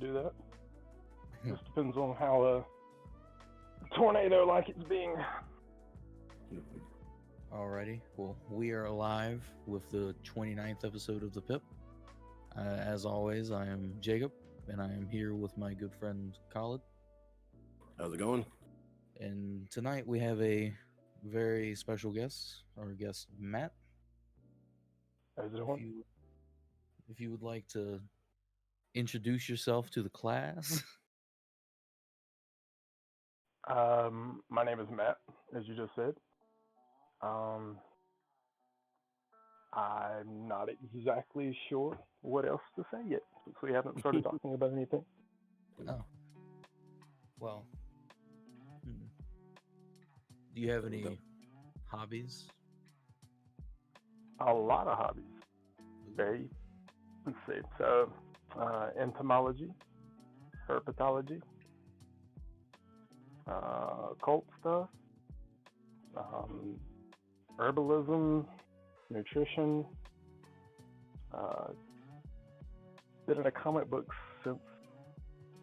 do that. Just depends on how tornado like it's being. Alrighty. Well, we are alive with the 29th episode of the PiP. As always, I am Jacob, and I am here with my good friend Khalid. How's it going? And tonight we have a very special guest, our guest Matt. How's it going? If you would like to introduce yourself to the class. My name is Matt, as you just said. I'm not exactly sure what else to say yet, since we haven't started talking about anything. Oh. Well. Do you have any hobbies? A lot of hobbies. Let's see. So, entomology, herpetology, cult stuff, herbalism, nutrition. Been in a comic book since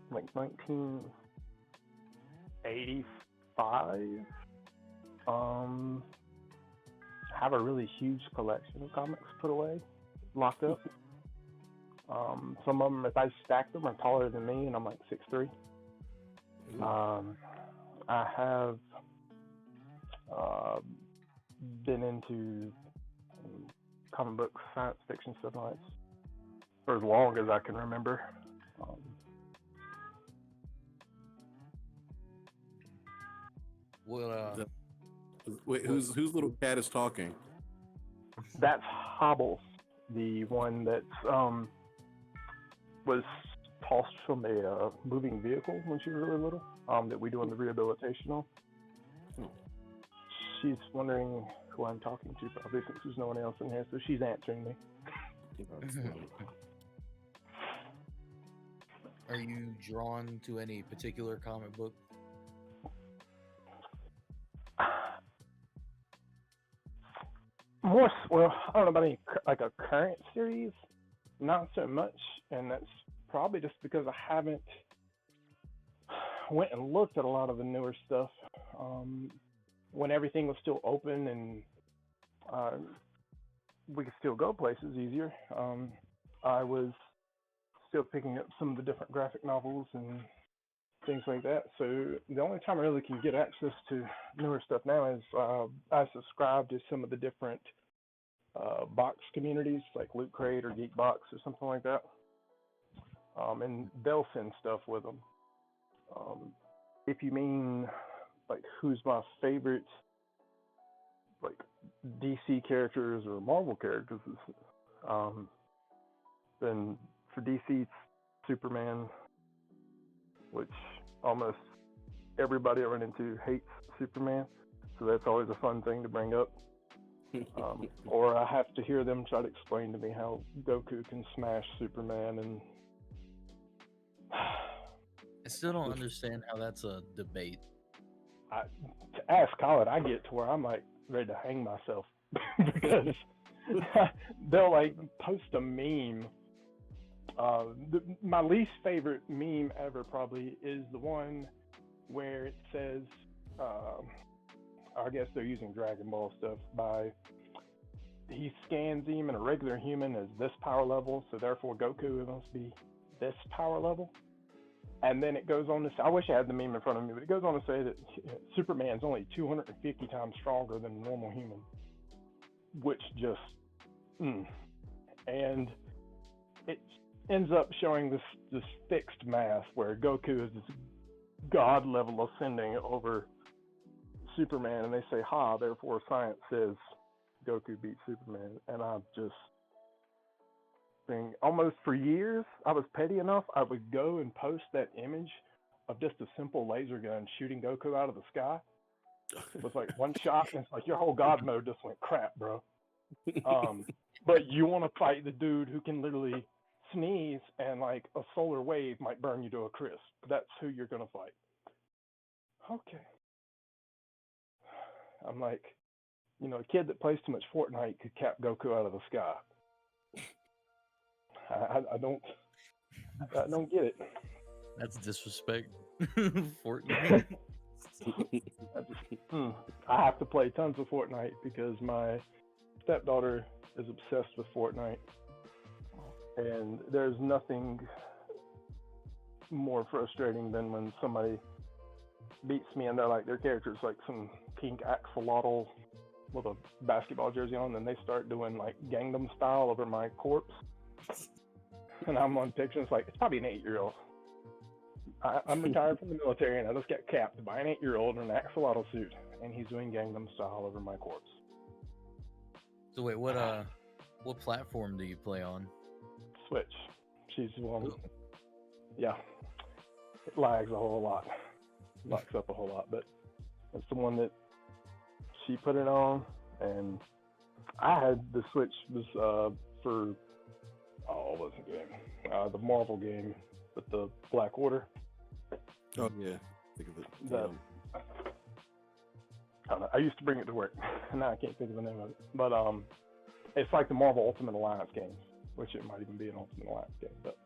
like 1985. Have a really huge collection of comics put away, locked up. Some of them, if I stack them, are taller than me, and I'm like 6'3". I have been into comic books, science fiction stuff like that for as long as I can remember. Wait, whose little cat is talking? That's Hobbles, the one that was tossed from a moving vehicle when she was really little, that we doing the rehabilitation on. She's wondering who I'm talking to, probably, since there's no one else in here, so she's answering me. Are you drawn to any particular comic book? More, well, I don't know about any, like a current series, not so much, and that's probably just because I haven't went and looked at a lot of the newer stuff when everything was still open and we could still go places easier. I was still picking up some of the different graphic novels and things like that. So the only time I really can get access to newer stuff now is I subscribe to some of the different box communities like Loot Crate or Geekbox or something like that. And they'll send stuff with them. If you mean like who's my favorite like DC characters or Marvel characters, then for DC it's Superman, which almost everybody I run into hates Superman, so that's always a fun thing to bring up. Or I have to hear them try to explain to me how Goku can smash Superman, and I still don't understand how that's a debate. To ask Colin, I get to where I'm like ready to hang myself because they'll like post a meme. My least favorite meme ever probably is the one where it says, I guess they're using Dragon Ball stuff, he scans him and a regular human is this power level, so therefore Goku must be this power level. And then it goes on to say, I wish I had the meme in front of me, but it goes on to say that Superman's only 250 times stronger than a normal human, which just, and it ends up showing this fixed math where Goku is this god level ascending over Superman, and they say, therefore science says Goku beat Superman. And I've just been, almost for years, I was petty enough, I would go and post that image of just a simple laser gun shooting Goku out of the sky. It was like one shot, and it's like your whole god mode just went crap, bro. But you want to fight the dude who can literally sneeze and like a solar wave might burn you to a crisp. That's who you're gonna fight. Okay. I'm like, a kid that plays too much Fortnite could cap Goku out of the sky. I don't. I don't get it. That's disrespect. Fortnite. I have to play tons of Fortnite because my stepdaughter is obsessed with Fortnite, and there's nothing more frustrating than when somebody beats me and they're like, their character's like some pink axolotl with a basketball jersey on, and they start doing like Gangnam Style over my corpse, and I'm on picture. It's like, it's probably an 8-year-old. I'm retired from the military, and I just got capped by an 8-year-old in an axolotl suit, and he's doing Gangnam Style over my corpse. So wait, what platform do you play on? Switch. She's one. Yeah, it lags a whole lot, locks up a whole lot, but it's the one that she put it on, and I had the Switch was for what's the game? The Marvel game with the Black Order. Oh yeah, think of it. I don't know. I used to bring it to work. Now I can't think of the name of it, but it's like the Marvel Ultimate Alliance games, which it might even be an Ultimate Alliance game, but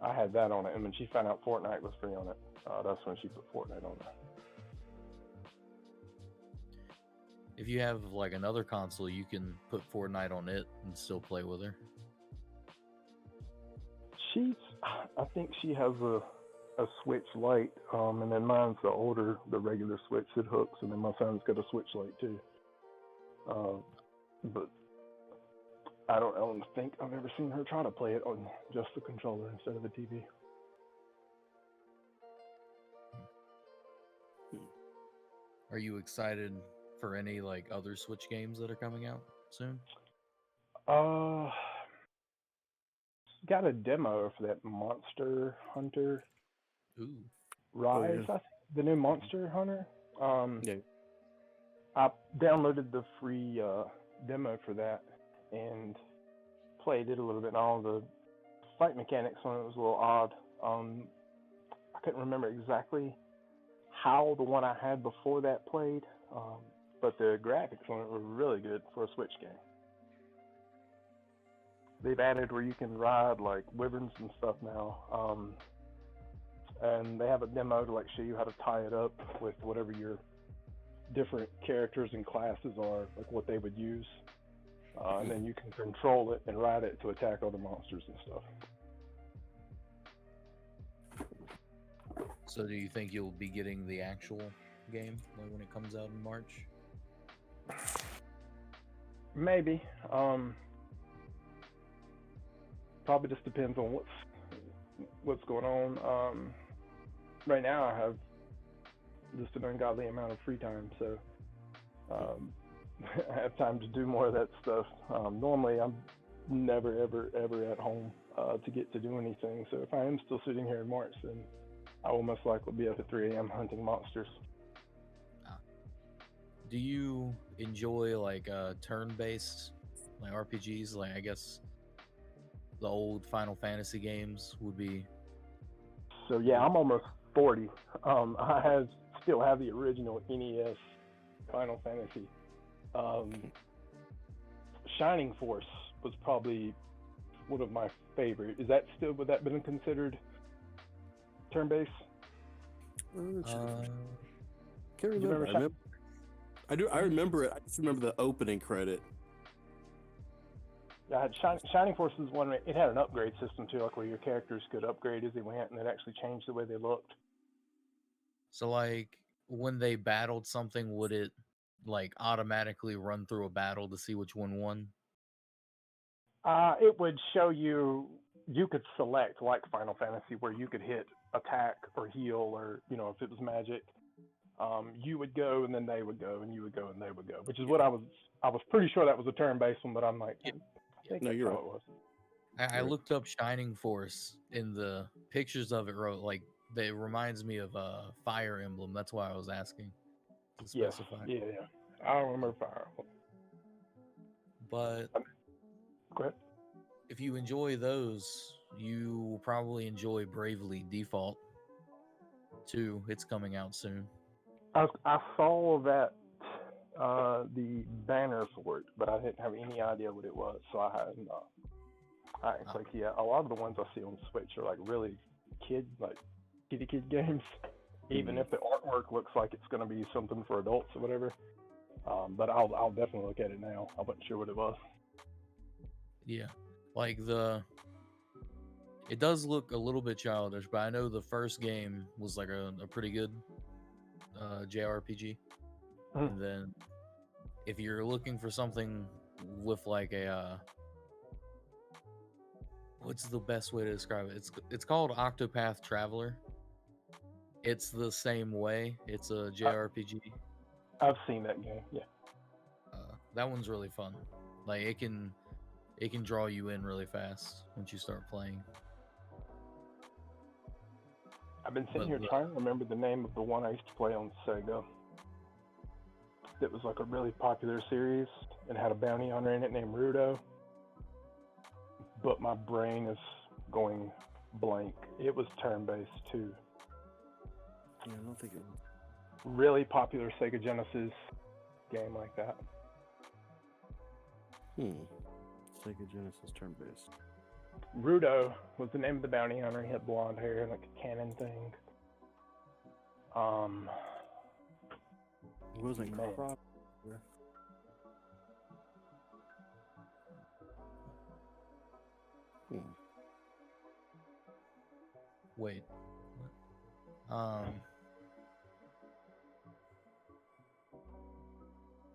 I had that on it, and when she found out Fortnite was free on it, that's when she put Fortnite on there. If you have like another console, you can put Fortnite on it and still play with her. I think she has a Switch Lite, and then mine's the regular Switch that hooks, and then my son's got a Switch Lite too. But I don't think I've ever seen her try to play it on just the controller instead of the TV. Are you excited for any like other Switch games that are coming out soon? Got a demo for that Monster Hunter Rise, yeah. I think, the new Monster Hunter. Yeah. I downloaded the free demo for that and played it a little bit. And all the fight mechanics on it was a little odd. I couldn't remember exactly how the one I had before that played, but the graphics on it were really good for a Switch game. They've added where you can ride like wyverns and stuff now, and they have a demo to like show you how to tie it up with whatever your different characters and classes are, like what they would use, and then you can control it and ride it to attack other monsters and stuff. So do you think you'll be getting the actual game like when it comes out in March? Maybe. Probably just depends on what's going on. Right now I have just an ungodly amount of free time, so I have time to do more of that stuff. Normally I'm never ever at home to get to do anything, so if I am still sitting here in March, then I will most likely be up at 3 a.m. hunting monsters. Do you enjoy like turn-based like RPGs? Like I guess the old Final Fantasy games would be. So yeah, I'm almost 40. I still have the original NES Final Fantasy. Shining Force was probably one of my favorite. Would that been considered turn-based? Can't remember. I remember it. I just remember the opening credit. Yeah, Shining Force was one. It had an upgrade system too, like where your characters could upgrade as they went, and it actually changed the way they looked. So like when they battled something, would it like automatically run through a battle to see which one won? It would show you could select, like Final Fantasy, where you could hit attack or heal, or if it was magic, you would go and then they would go, and you would go and they would go. Which is what I was pretty sure that was a turn-based one, but I'm like, I think No, you're right. It was. I looked up Shining Force, and the pictures of it wrote like it reminds me of a Fire Emblem. That's why I was asking to specify. Yeah. I don't remember Fire Emblem. But go ahead. If you enjoy those, you will probably enjoy Bravely Default 2. It's coming out soon. I saw that the banner for it, but I didn't have any idea what it was, so I hadn't It's like, yeah, a lot of the ones I see on Switch are like really kitty kid games, even if the artwork looks like it's going to be something for adults or whatever. But I'll definitely look at it now. I wasn't sure what it was. Yeah, like it does look a little bit childish, but I know the first game was like a pretty good JRPG. And then if you're looking for something with like a what's the best way to describe it? It's called Octopath Traveler. It's the same way. It's a JRPG. I've seen that game. Yeah. That one's really fun. Like it can draw you in really fast once you start playing. I've been sitting here trying to remember the name of the one I used to play on Sega. It was like a really popular series and had a bounty hunter in it named Naruto. But my brain is going blank. It was turn-based too. Yeah, I don't think it was. Really popular Sega Genesis game like that. Sega Genesis turn-based. Rudo was the name of the bounty hunter. He had blonde hair and like a cannon thing. It wasn't crop. Wait. What?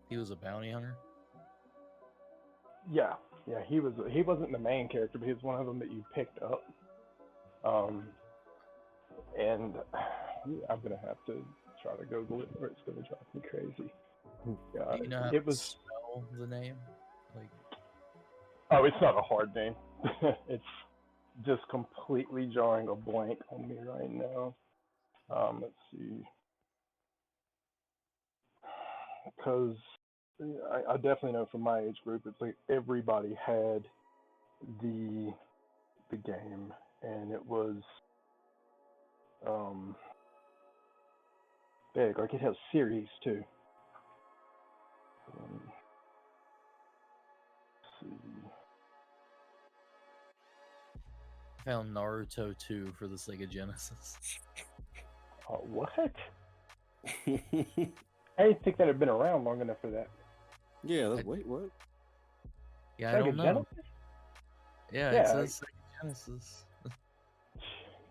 He was a bounty hunter? Yeah, he wasn't the main character, but he was one of them that you picked up. And I'm gonna have to try to Google it, or it's gonna drive me crazy. Do you know how to spell the name? Like, oh, it's not a hard name. It's just completely drawing a blank on me right now. Let's see, because I definitely know from my age group, it's like everybody had the game, and it was big. Like it has series too. Let's see. I found Naruto 2 for the Sega Genesis. What? I didn't think that had been around long enough for that. Yeah, wait, what? Yeah, Sega I don't know. Genesis? Yeah, it says Sega Genesis.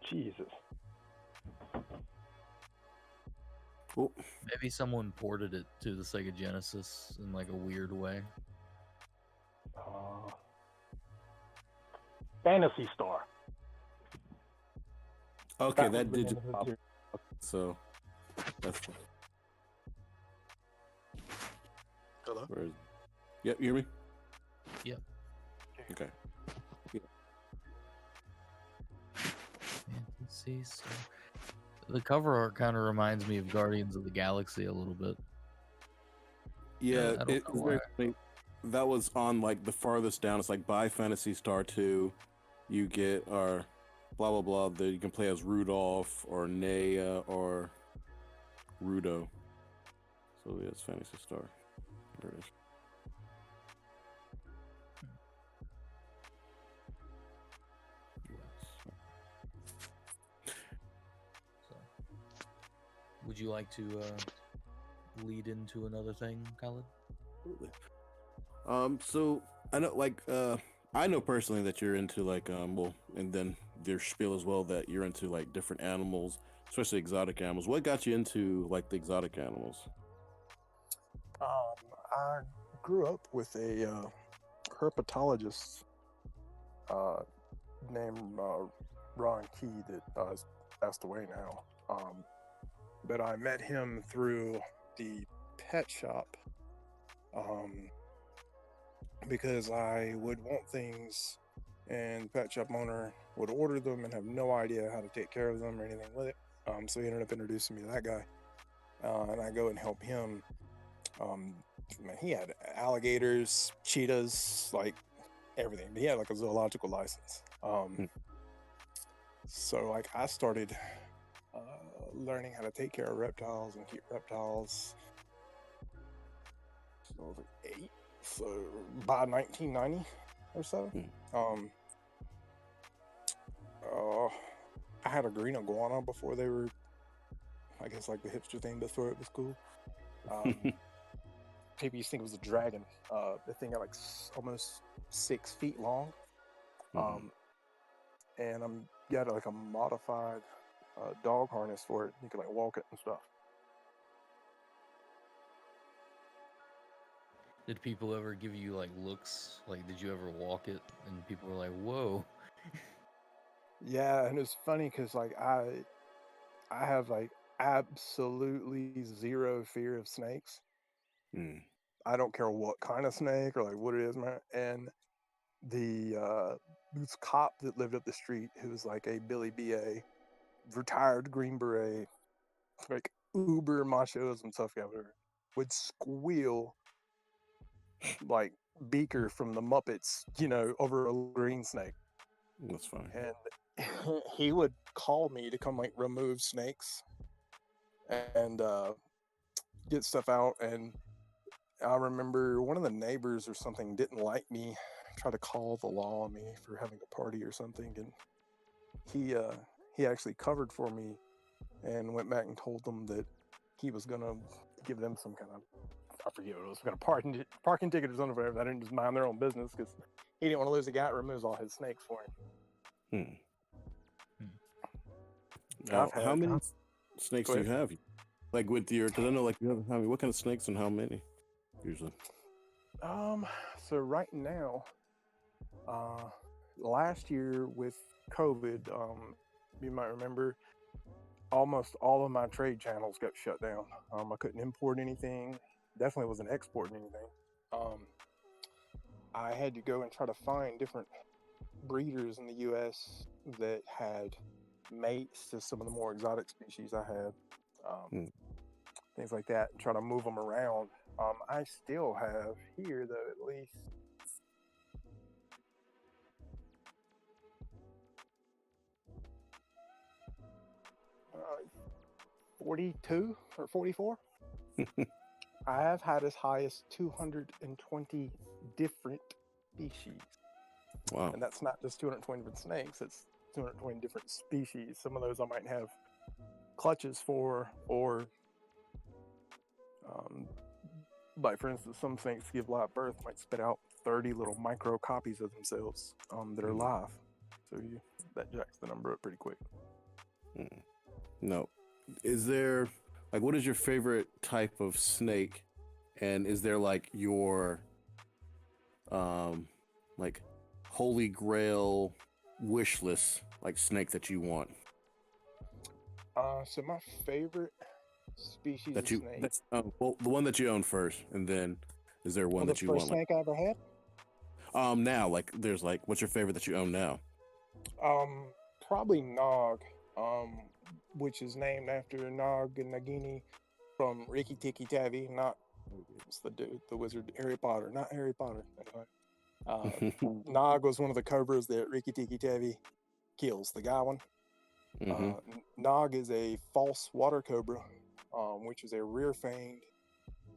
Jesus. Oh. Maybe someone ported it to the Sega Genesis in like a weird way. Phantasy Star. Okay, that did just pop. So that's fine. Hello? Where is it? Yep, you hear me? Yep. Okay. Yeah. Fantasy Star. The cover art kind of reminds me of Guardians of the Galaxy a little bit. Yeah, that was on like the farthest down. It's like buy Phantasy Star 2, you get or blah blah blah. That you can play as Rudolph or Nea or Rudo. So yeah, it's Phantasy Star. There it is. So, would you like to lead into another thing, Khaled? So I know, I know personally that you're into and then there's spiel as well that you're into like different animals, especially exotic animals. What got you into like the exotic animals? I grew up with a herpetologist named Ron Key that has passed away now. But I met him through the pet shop because I would want things and the pet shop owner would order them and have no idea how to take care of them or anything with it. So he ended up introducing me to that guy. And I go and help him. Man, he had alligators, cheetahs, like everything. But he had like a zoological license. So like I started learning how to take care of reptiles and keep reptiles. So I was like 8. So by 1990 or so. had a green iguana before they were, I guess, like the hipster thing before it was cool. People used to think it was a dragon. The thing got like almost 6 feet long. And I'm got like a modified dog harness for it. You can like walk it and stuff. Did people ever give you like looks? Like, did you ever walk it and people were like, "Whoa"? Yeah, and it's funny because like I have like absolutely zero fear of snakes. I don't care what kind of snake or like what it is, man. And the this cop that lived up the street, who was like a Billy B.A. retired Green Beret, like uber machos and stuff, would squeal like Beaker from the Muppets, over a green snake. That's fine. And he would call me to come like remove snakes and get stuff out. And I remember one of the neighbors or something didn't like me, tried to call the law on me for having a party or something, and he actually covered for me and went back and told them that he was gonna give them some kind of, I forget what it was, some kind of parking ticket or something. I didn't just mind their own business because he didn't want to lose a guy that removes all his snakes for him. How many snakes do you have? Like with your, because I know like you have how many? What kind of snakes and how many usually? So right now, last year with COVID, you might remember, almost all of my trade channels got shut down. I couldn't import anything. Definitely wasn't exporting anything. I had to go and try to find different breeders in the U.S. that had mates to some of the more exotic species I had. Things like that, and try to move them around. I still have here, though, at least 42 or 44. I have had as high as 220 different species. Wow. And that's not just 220 different snakes, it's 220 different species. Some of those I might have clutches for, or like for instance, some snakes give live birth might spit out 30 little micro copies of themselves that are live. So that jacks the number up pretty quick. No. Is there, like, what is your favorite type of snake? And is there like your like holy grail wish list, like snake that you want? So my favorite species That of you, snake. that's well, the one that you own first, and then is there one that you the want? first snake I ever had? Now, like, there's like, what's your favorite that you own now? Probably Nog, which is named after Nog and Nagini from Rikki Tikki Tavi, not it's the dude, the wizard, Harry Potter, not Harry Potter. Anyway. Nog was one of the cobras that Rikki Tikki Tavi kills, the guy one. Nog is a false water cobra, which is a rear-fanged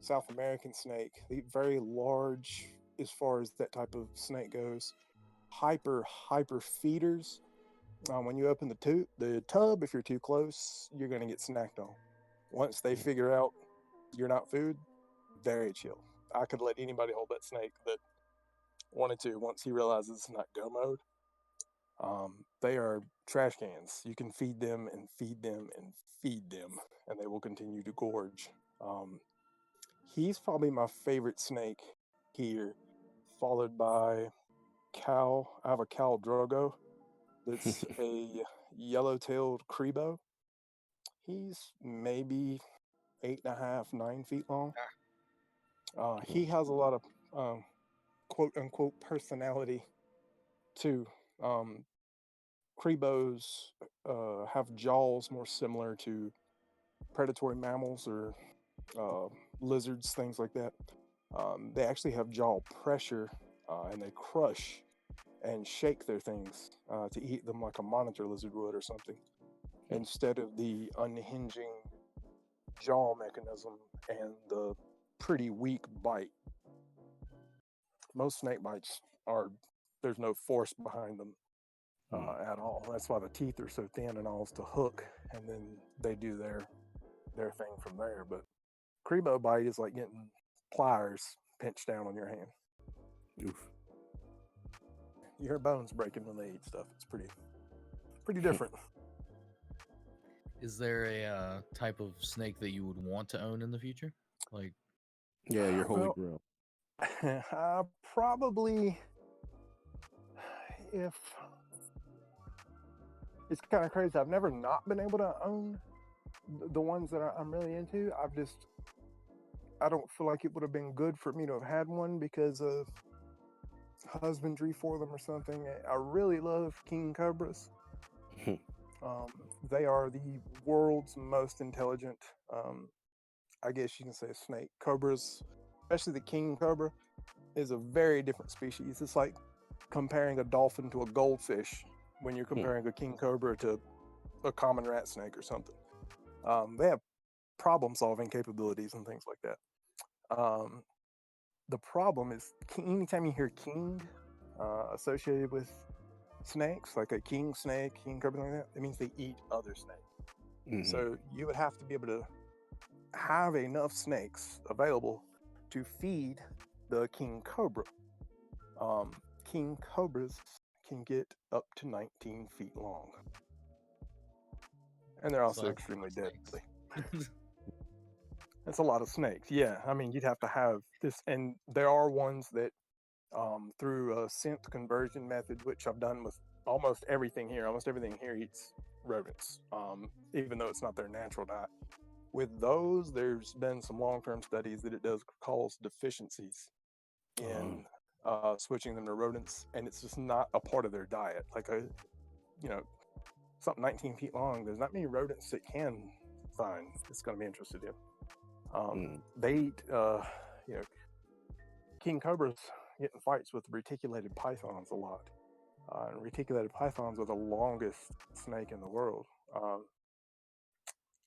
South American snake. Very large as far as that type of snake goes. Hyper feeders. When you open the tub, if you're too close, you're going to get snacked on. Once they figure out you're not food, very chill. I could let anybody hold that snake that wanted to once he realizes it's not go mode. They are trash cans. You can feed them and feed them and feed them, and they will continue to gorge. He's probably my favorite snake here, followed by cow. I have a cow drogo that's a yellow-tailed Crebo. He's maybe 8.5, 9 feet long. He has a lot of quote-unquote personality too. Crebos have jaws more similar to predatory mammals or lizards, things like that. They actually have jaw pressure, and they crush and shake their things to eat them like a monitor lizard would or something, instead of the unhinging jaw mechanism and the pretty weak bite. Most snake bites there's no force behind them. at all. That's why the teeth are so thin and all, is to hook, and then they do their thing from there. But Crebo bite is like getting pliers pinched down on your hand. Oof. You hear bones breaking when they eat stuff. It's pretty different. Is there a type of snake that you would want to own in the future? Like, Yeah, your holy grail. Probably, if it's kind of crazy. I've never not been able to own the ones that I'm really into. I don't feel like it would have been good for me to have had one because of husbandry for them or something. I really love king cobras. They are the world's most intelligent, I guess you can say, snake. Cobras, especially the king cobra, is a very different species. It's like comparing a dolphin to a goldfish when you're comparing a king cobra to a common rat snake or something. They have problem-solving capabilities and things like that. The problem is, anytime you hear king associated with snakes, like a king snake, king cobra, like that, it means they eat other snakes. So you would have to be able to have enough snakes available to feed the king cobra. King cobras can get up to 19 feet long, and they're also extremely deadly. That's a lot of snakes. Yeah, I mean, you'd have to have this, and there are ones that through a scent conversion method, which I've done with almost everything here. Almost everything here eats rodents, even though it's not their natural diet. With those, there's been some long-term studies that it does cause deficiencies in switching them to rodents, and it's just not a part of their diet. Like something 19 feet long, there's not many rodents that can find it's going to be interested in. They eat, king cobras get in fights with reticulated pythons a lot. And reticulated pythons are the longest snake in the world.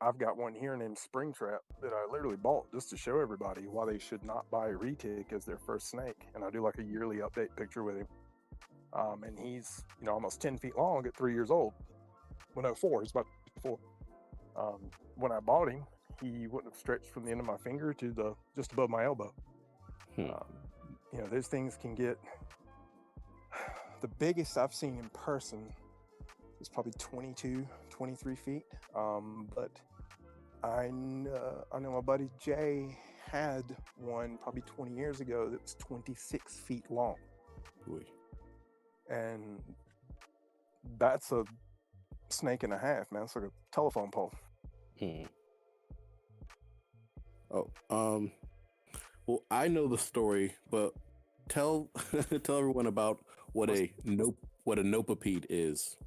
I've got one here named Springtrap that I literally bought just to show everybody why they should not buy retic as their first snake. And I do like a yearly update picture with him. And he's, almost 10 feet long at 3 years old. Well, no, 4. He's about 4. When I bought him, he wouldn't have stretched from the end of my finger to just above my elbow. Those things can get, the biggest I've seen in person is probably 22, 23 feet. But I know my buddy Jay had one probably 20 years ago that was 26 feet long. Boy. And that's a snake and a half, man. It's like a telephone pole. Well, I know the story, but tell everyone about what a nopapede is.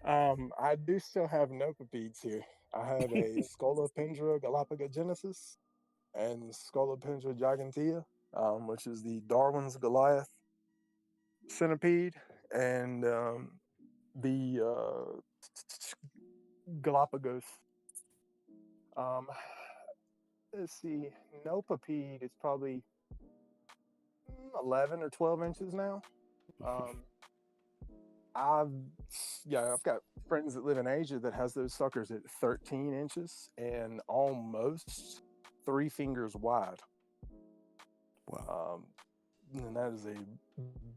I do still have nopapedes here. I have a Scolopendra Galapagos and Scolopendra gigantea, which is the Darwin's Goliath centipede, and the Galapagos. Let's see, nopapede is probably 11 or 12 inches now. I've got friends that live in Asia that has those suckers at 13 inches and almost 3 fingers wide. Wow. And that is a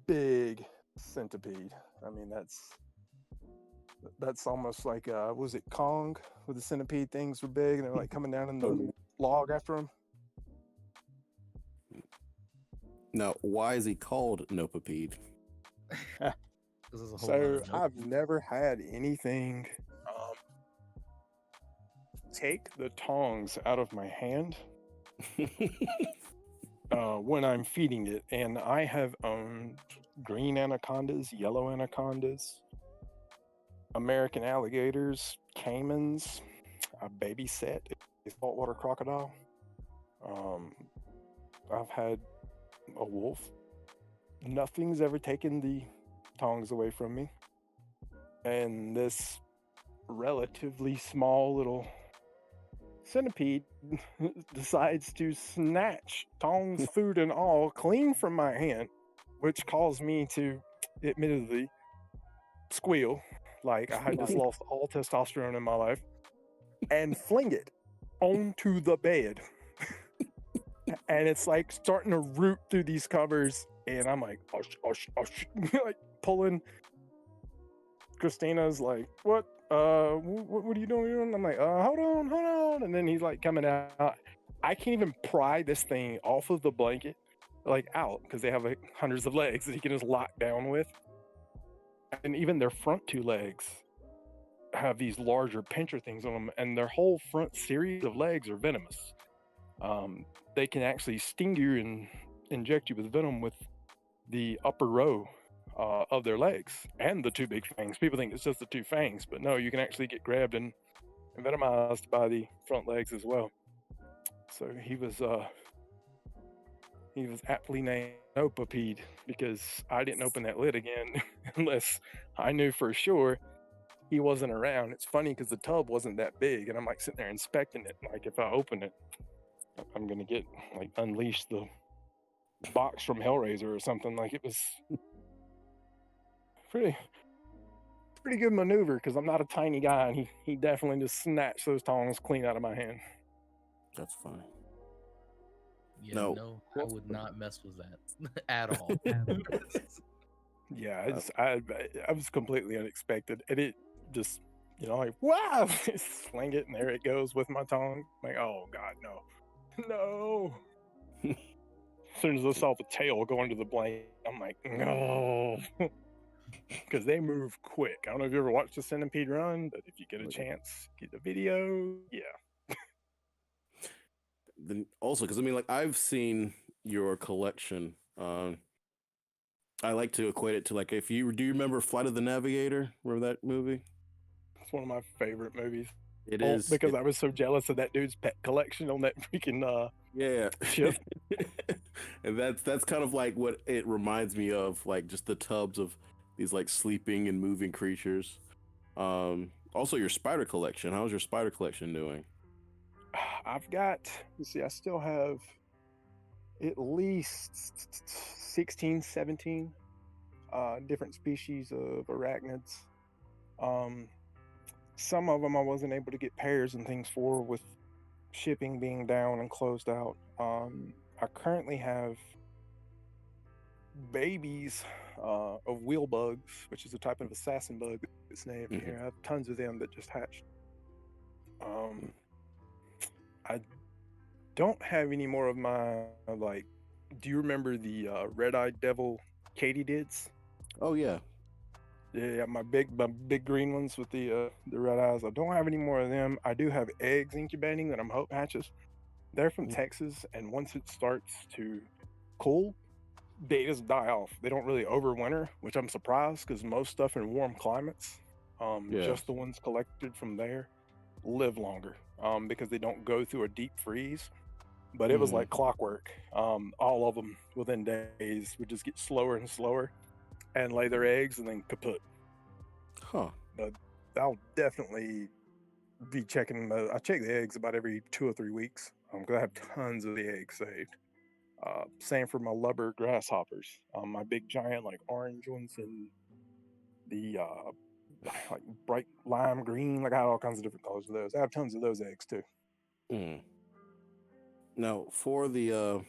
big centipede. I mean, that's almost like, was it Kong with the centipede things were big and they're like coming down in the log after him? Now, why is he called nopapede? So I've never had anything take the tongs out of my hand when I'm feeding it. And I have owned green anacondas, yellow anacondas, American alligators, caimans. I babysat a saltwater crocodile. I've had a wolf. Nothing's ever taken the tongs away from me. And this relatively small little centipede decides to snatch tongs, food, and all clean from my hand, which caused me to admittedly squeal like I had just lost all testosterone in my life and fling it onto the bed. And it's like starting to root through these covers, and I'm like, like pulling. Christina's like, what? What are you doing? I'm like, hold on. And then he's like coming out. I can't even pry this thing off of the blanket, like out, because they have like hundreds of legs that he can just lock down with. And even their front two legs have these larger pincher things on them, and their whole front series of legs are venomous. They can actually sting you and inject you with venom with the upper row of their legs and the two big fangs. People think it's just the two fangs, but no, you can actually get grabbed and venomized by the front legs as well. So he was aptly named Opapede because I didn't open that lid again unless I knew for sure he wasn't around. It's funny because the tub wasn't that big, and I'm like sitting there inspecting it. Like if I open it, I'm gonna get like unleash the box from Hellraiser or something. Like it was pretty good maneuver because I'm not a tiny guy, and he definitely just snatched those tongs clean out of my hand. That's funny. Yeah, no, I would not mess with that at all. Yeah, I was completely unexpected, and it just, like, wow, sling it, and there it goes with my tongue. I'm like, oh God, no. As soon as I saw the tail go under the blanket, I'm like, no. Because they move quick. I don't know if you ever watched a centipede run, but if you get a chance, get the video. Yeah. Then also, because I mean, like I've seen your collection. I like to equate it to like do you remember Flight of the Navigator? Remember that movie? It's one of my favorite movies. It is because I was so jealous of that dude's pet collection on that freaking ship. And that's kind of like what it reminds me of, like just the tubs of these like sleeping and moving creatures. Also your spider collection. How's your spider collection doing? I've got, I still have at least 16, 17 different species of arachnids. Some of them I wasn't able to get pairs and things for with shipping being down and closed out. I currently have babies of wheel bugs, which is a type of assassin bug that's named here. I have tons of them that just hatched. I don't have any more of my, like, do you remember the red-eyed devil katydids? Oh yeah. Yeah, my big green ones with the red eyes. I don't have any more of them. I do have eggs incubating that I'm hope hatches. They're from Texas, and once it starts to cool, they just die off. They don't really overwinter, which I'm surprised because most stuff in warm climates, just the ones collected from there, live longer because they don't go through a deep freeze. But it was like clockwork. All of them within days would just get slower and slower and lay their eggs and then kaput. Huh. But I'll definitely be checking. I check the eggs about every 2 or 3 weeks because I have tons of the eggs saved. Same for my lubber grasshoppers. My big giant like orange ones and the like bright lime green. Like I have all kinds of different colors of those. I have tons of those eggs too. Now for the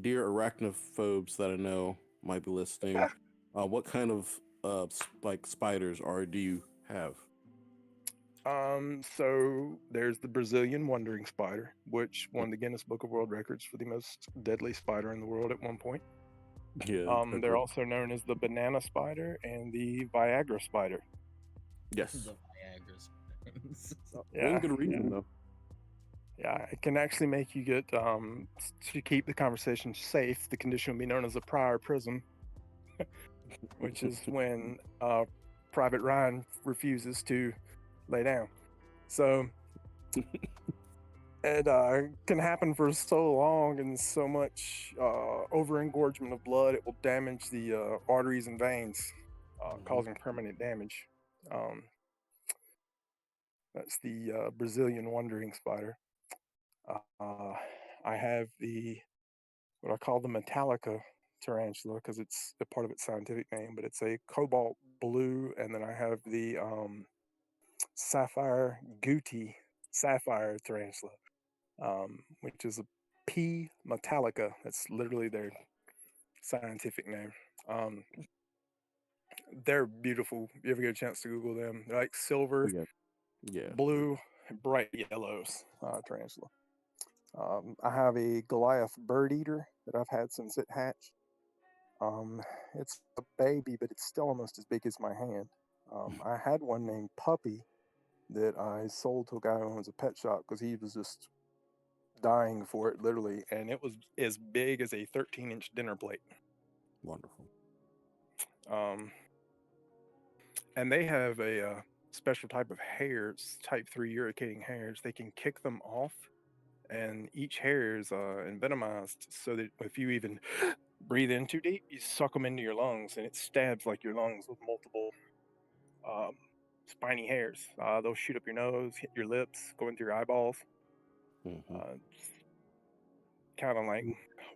deer arachnophobes that I know might be listening, what kind of like spiders do you have? So there's the Brazilian wandering spider, which won the Guinness Book of World Records for the most deadly spider in the world at one point. Yeah. They're also known as the banana spider and the Viagra spider. Yes. The Viagra spiders. Yeah. Good reason though. Yeah, it can actually make you get to keep the conversation safe. The condition will be known as a prior prism, which is when Private Ryan refuses to lay down. So it can happen for so long and so much over engorgement of blood, it will damage the arteries and veins, causing permanent damage. That's the Brazilian wandering spider. I have what I call the Metallica tarantula because it's a part of its scientific name, but it's a cobalt blue, and then I have the sapphire Guti sapphire tarantula, which is a P metallica. That's literally their scientific name. Um, they're beautiful. If you ever get a chance to Google them, they're like silver, Yeah. blue, and bright yellows tarantula. I have a Goliath bird eater that I've had since it hatched. It's a baby, but it's still almost as big as my hand. I had one named Puppy that I sold to a guy who owns a pet shop because he was just dying for it, literally, and it was as big as a 13-inch dinner plate. Wonderful. And they have a special type of hairs, type 3 irritating hairs. They can kick them off, and each hair is envenomized so that if you even breathe in too deep, you suck them into your lungs, and it stabs like your lungs with multiple spiny hairs. They'll shoot up your nose, hit your lips, go into your eyeballs. Kind of like,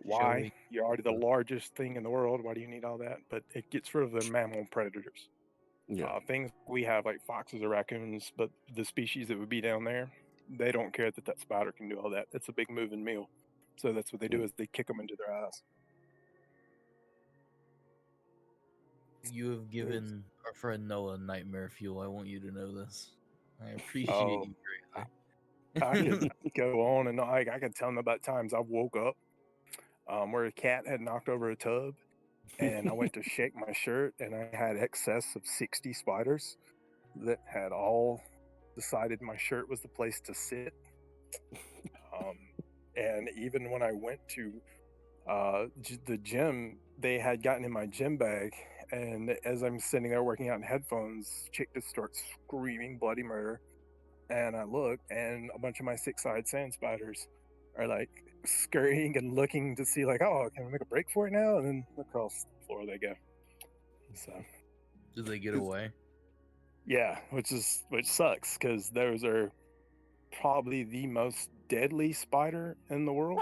why? You're already the largest thing in the world. Why do you need all that? But it gets rid of the mammal predators. Yeah. Things we have like foxes or raccoons, but the species that would be down there, they don't care that spider can do all that. It's a big moving meal. So that's what they do is they kick them into their eyes. You have given our friend Noah nightmare fuel. I want you to know this. I appreciate Oh, you greatly. I could go on and on. I could tell them about times I woke up where a cat had knocked over a tub, and I went to shake my shirt, and I had excess of 60 spiders that had all decided my shirt was the place to sit. And even when I went to the gym, they had gotten in my gym bag, and as I'm sitting there working out in headphones, chick just starts screaming bloody murder. And I look, and a bunch of my 6-eyed sand spiders are like scurrying and looking to see, like, oh, can we make a break for it now? And then across the floor they go. So, did they get away? Yeah, which sucks because those are probably the most deadly spider in the world.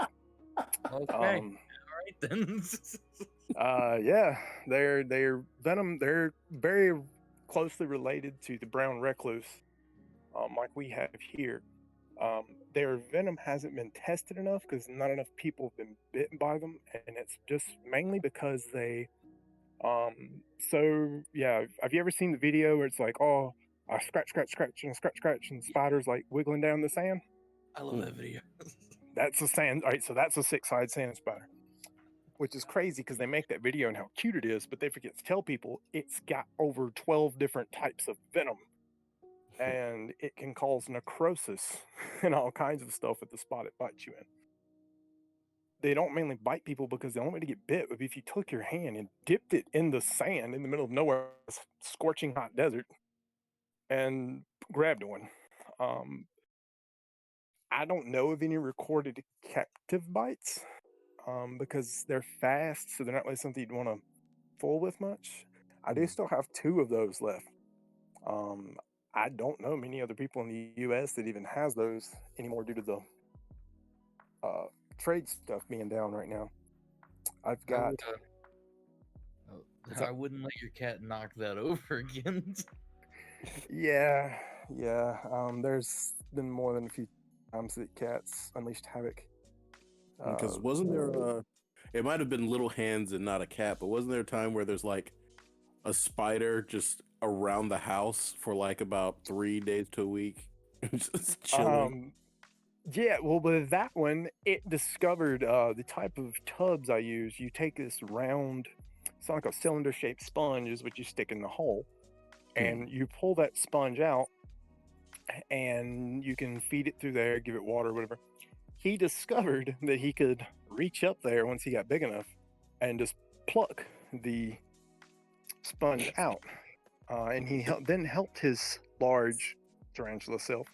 Okay, all right then. Yeah, they're venom. They're very closely related to the brown recluse. Like we have here. Their venom hasn't been tested enough because not enough people have been bitten by them, and it's just mainly because they. So yeah, have you ever seen the video where it's like, oh, I scratch, and spiders like wiggling down the sand? I love that video. That's a sand. All right, so that's a 6-eyed sand spider, which is crazy because they make that video and how cute it is, but they forget to tell people it's got over 12 different types of venom. And it can cause necrosis and all kinds of stuff if the spot it bites you in. They don't mainly bite people because the only way to get bit would be if you took your hand and dipped it in the sand in the middle of nowhere, scorching hot desert, and grabbed one. I don't know of any recorded captive bites because they're fast, so they're not really something you'd want to fool with much. I do still have 2 of those left. I don't know many other people in the U.S. that even has those anymore due to the trade stuff being down right now. I've got. I wouldn't let your cat knock that over again. Yeah. There's been more than a few times that cats unleashed havoc. Because wasn't there it might have been little hands and not a cat, but wasn't there a time where there's like a spider just around the house for like about 3 days to a week? Just chilling. Yeah, well, with that one, it discovered the type of tubs I use. You take this round, it's like a cylinder-shaped sponge is what you stick in the hole, and you pull that sponge out, and you can feed it through there, give it water, whatever. He discovered that he could reach up there once he got big enough and just pluck the sponge out. And he then helped his large tarantula self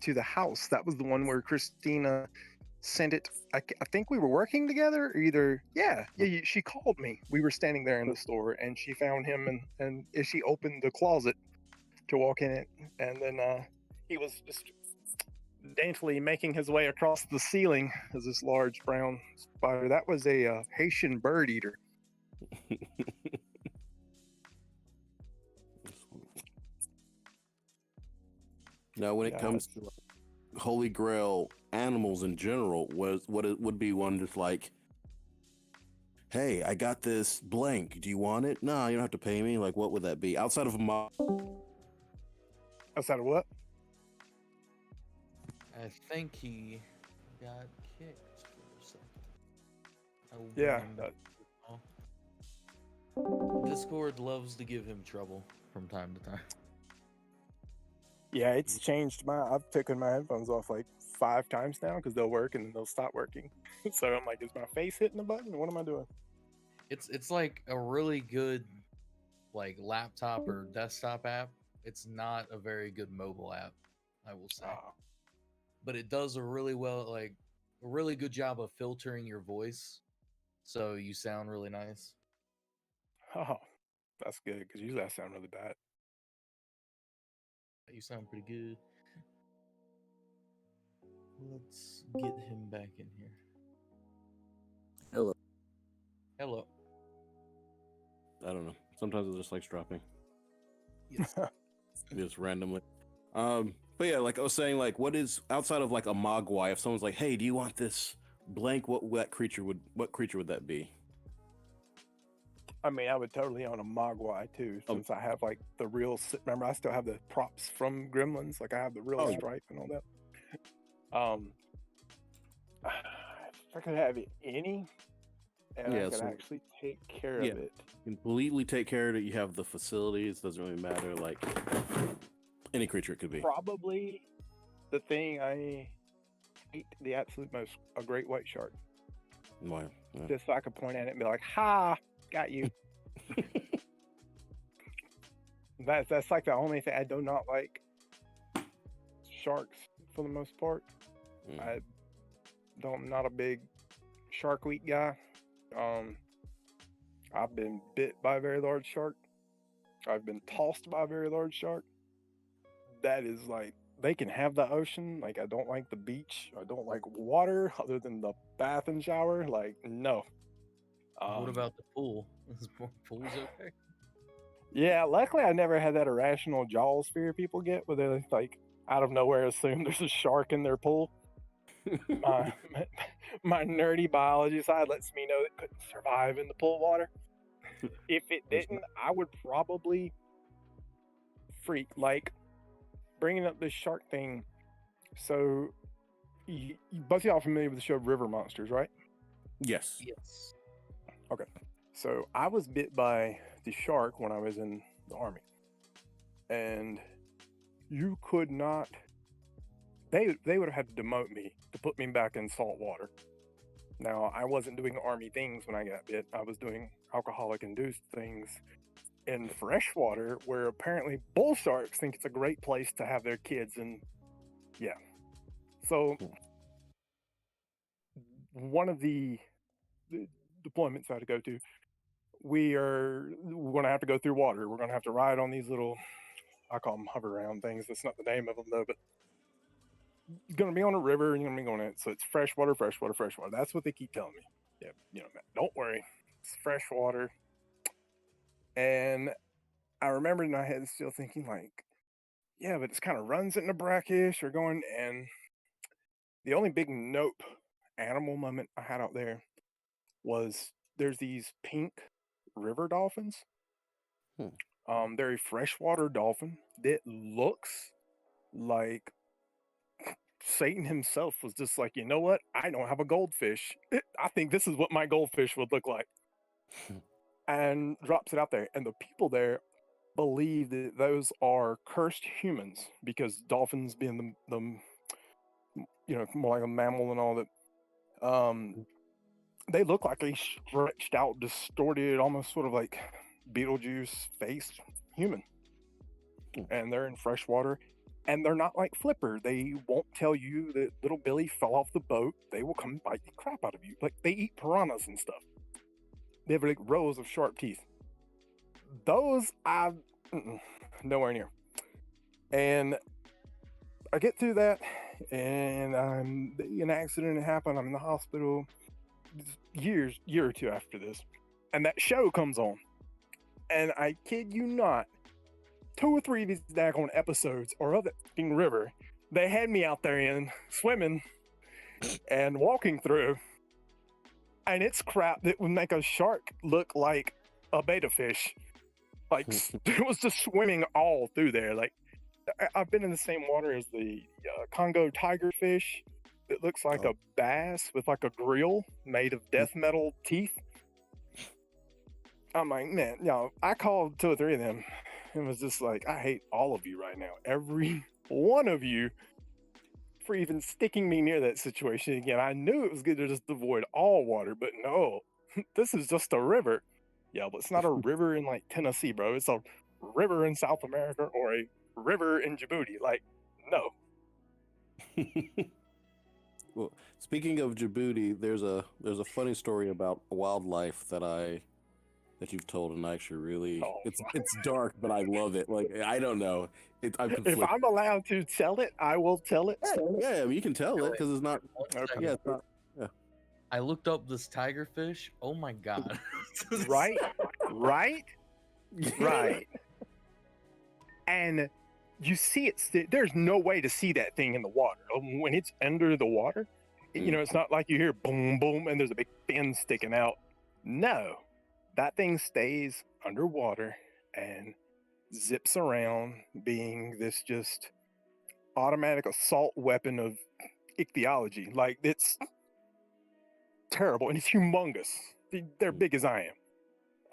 to the house. That was the one where Christina sent it. I think we were working together, or either. Yeah. She called me. We were standing there in the store, and she found him, and she opened the closet to walk in it, and then he was just daintily making his way across the ceiling is this large brown spider. That was a Haitian bird eater. Now, when it comes to Holy Grail animals in general, what it would be one just like, hey, I got this blank. Do you want it? No, you don't have to pay me. Like, what would that be outside of a mob? Outside of what? I think he got kicked for a second. Yeah. Discord loves to give him trouble from time to time. Yeah, it's changed. I've taken my headphones off like 5 times now because they'll work and then they'll stop working. So I'm like, is my face hitting the button? What am I doing? It's like a really good like laptop or desktop app. It's not a very good mobile app, I will say. But it does a really good job of filtering your voice, so you sound really nice. Oh, that's good because usually I sound really bad. You sound pretty good. Let's get him back in here. Hello. Hello. I don't know. Sometimes it just likes dropping. Yes. Just randomly. But yeah, like I was saying, like what is outside of like a mogwai, if someone's like, hey, do you want this blank, what creature would that be? I mean, I would totally own a mogwai too, since I have like the real. Remember, I still have the props from Gremlins. Like I have the real stripe and all that. If I could have any, and I could actually take care of it. Completely take care of it. You have the facilities. Doesn't really matter. Like any creature it could be. Probably the thing I hate the absolute most: a great white shark. Why? Yeah. Just so I could point at it and be like, "Ha, got you." That's like the only thing I do not like. Sharks, for the most part. I'm not a big shark week guy. I've been bit by a very large shark. I've been tossed by a very large shark. That is like, they can have the ocean. Like, I don't like the beach. I don't like water other than the bath and shower. Like, no. What about the pool? Is pool's okay? Yeah, luckily I never had that irrational Jaws fear people get, where they like out of nowhere assume there's a shark in their pool. My nerdy biology side lets me know it couldn't survive in the pool water. If it didn't, I would probably freak. Like, bringing up this shark thing. So, both of y'all familiar with the show River Monsters, right? Yes. Yes. Okay. So, I was bit by the shark when I was in the Army. And you could not... They would have had to demote me to put me back in salt water. Now, I wasn't doing Army things when I got bit. I was doing alcoholic-induced things in fresh water, where apparently bull sharks think it's a great place to have their kids. And yeah. So, one of the deployments I had to go to, we're going to have to go through water. We're going to have to ride on these little, I call them hover around things. That's not the name of them though, but going to be on a river and you're going to be going in it. So it's fresh water. That's what they keep telling me. Yeah, Matt, don't worry. It's fresh water. And I remember in my head still thinking like, yeah, but it's kind of runs into brackish or going. And the only big nope animal moment I had out there was there's these pink river dolphins. They're a freshwater dolphin that looks like Satan himself was just like, you know what? I don't have a goldfish. I think this is what my goldfish would look like. And drops it out there. And the people there believe that those are cursed humans because dolphins being the more like a mammal and all that. They look like a stretched out, distorted, almost sort of like Beetlejuice face human. And they're in freshwater. And they're not like Flipper. They won't tell you that little Billy fell off the boat. They will come bite the crap out of you. Like, they eat piranhas and stuff. They have like rows of sharp teeth. Those, nowhere near. And I get through that, and an accident happened. I'm in the hospital. Year or two after this, and that show comes on, and I kid you not, 2 or 3 of these daggone episodes are of that fucking river they had me out there in swimming and walking through, and it's crap that would make a shark look like a betta fish. Like it was just swimming all through there. Like I've been in the same water as the Congo tiger fish. It looks like a bass with like a grill made of death metal teeth. I'm like, man, I called 2 or 3 of them and was just like, I hate all of you right now. Every one of you for even sticking me near that situation again. I knew it was good to just avoid all water, but no, this is just a river. Yeah, but it's not a river in like Tennessee, bro. It's a river in South America or a river in Djibouti. Like, no. Well, speaking of Djibouti, there's a funny story about wildlife that you've told, and I actually really it's dark, but I love it. Like I don't know, if I'm allowed to tell it, I will tell it. Yeah, you can tell it because it's not. Okay. Yeah, it's not. Yeah. I looked up this tiger fish. Oh my god! Right. And you see it. There's no way to see that thing in the water when it's under the water. It's not like you hear boom, boom, and there's a big fin sticking out. No, that thing stays underwater and zips around, being this just automatic assault weapon of ichthyology. Like it's terrible, and it's humongous. They're big as I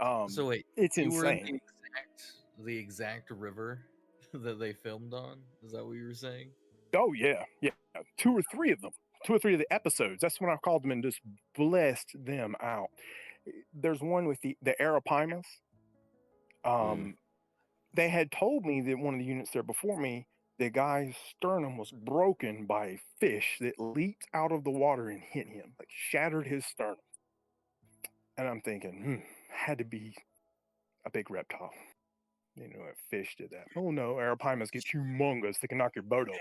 am. So wait, it's you were in insane. the exact river that they filmed on? Is that what you were saying? Oh yeah. 2 or 3 of them. 2 or 3 of the episodes. That's when I called them and just blessed them out. There's one with the Arapimas. They had told me that one of the units there before me, the guy's sternum was broken by a fish that leaped out of the water and hit him, like shattered his sternum. And I'm thinking, had to be a big reptile. A fish did that. Oh no, Arapimas get humongous. They can knock your boat over.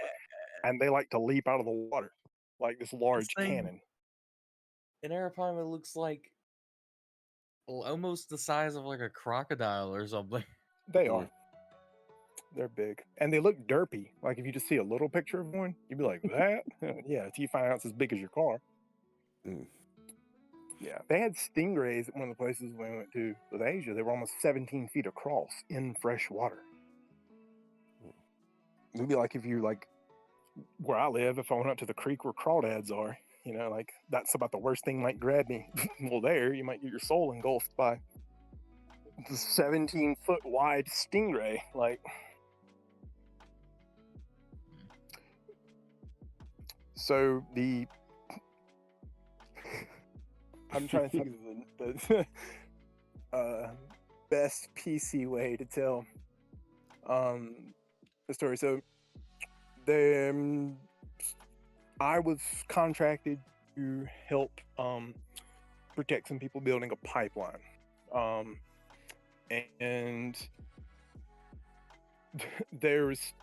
And they like to leap out of the water like this large cannon. An Arapaima looks like almost the size of like a crocodile or something. They are. They're big. And they look derpy. Like if you just see a little picture of one, you'd be like, that? Yeah, until you find out it's as big as your car. Yeah. They had stingrays at one of the places we went to with Asia. They were almost 17 feet across in fresh water. It'd be like if you where I live, if I went up to the creek where crawdads are, like that's about the worst thing might grab me. Well, there you might get your soul engulfed by the 17-foot wide stingray. Like, so I'm trying to think of the best PC way to tell the story. So I was contracted to help protect some people building a pipeline. And there's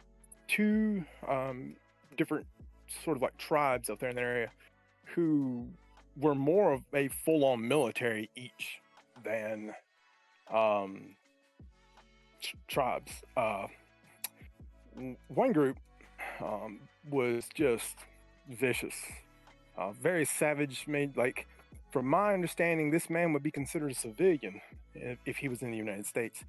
2 different sort of like tribes out there in the area who were more of a full-on military each than tribes. One group was just vicious, very savage. From my understanding, this man would be considered a civilian if he was in the United States.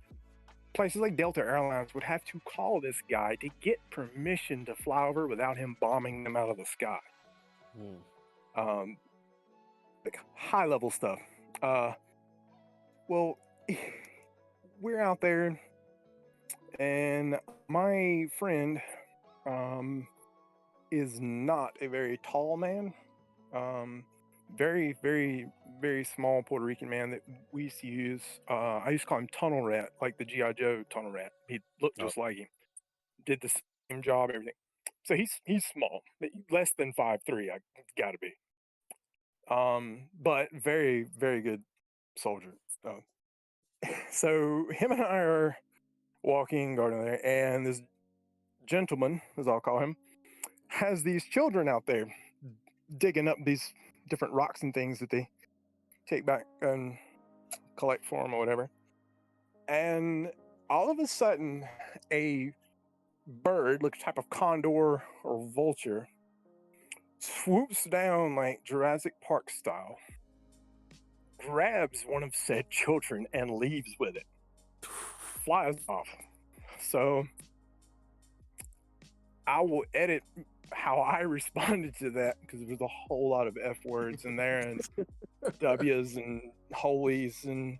Places like Delta Airlines would have to call this guy to get permission to fly over without him bombing them out of the sky. Like high level stuff. Well, we're out there, and my friend is not a very tall man. Very, very, very small Puerto Rican man that we used to use. I used to call him Tunnel Rat, like the G.I. Joe Tunnel Rat. He looked just like him. Did the same job, everything. So he's small, less than 5'3". I gotta be. But very, very good soldier. So him and I are walking, garden there, and this gentleman, as I'll call him, has these children out there digging up these different rocks and things that they take back and collect for them or whatever. And all of a sudden, a bird, like a type of condor or vulture, swoops down like Jurassic Park style, grabs one of said children and leaves with it, flies off. So I will edit how I responded to that because there was a whole lot of F words in there and W's and holies and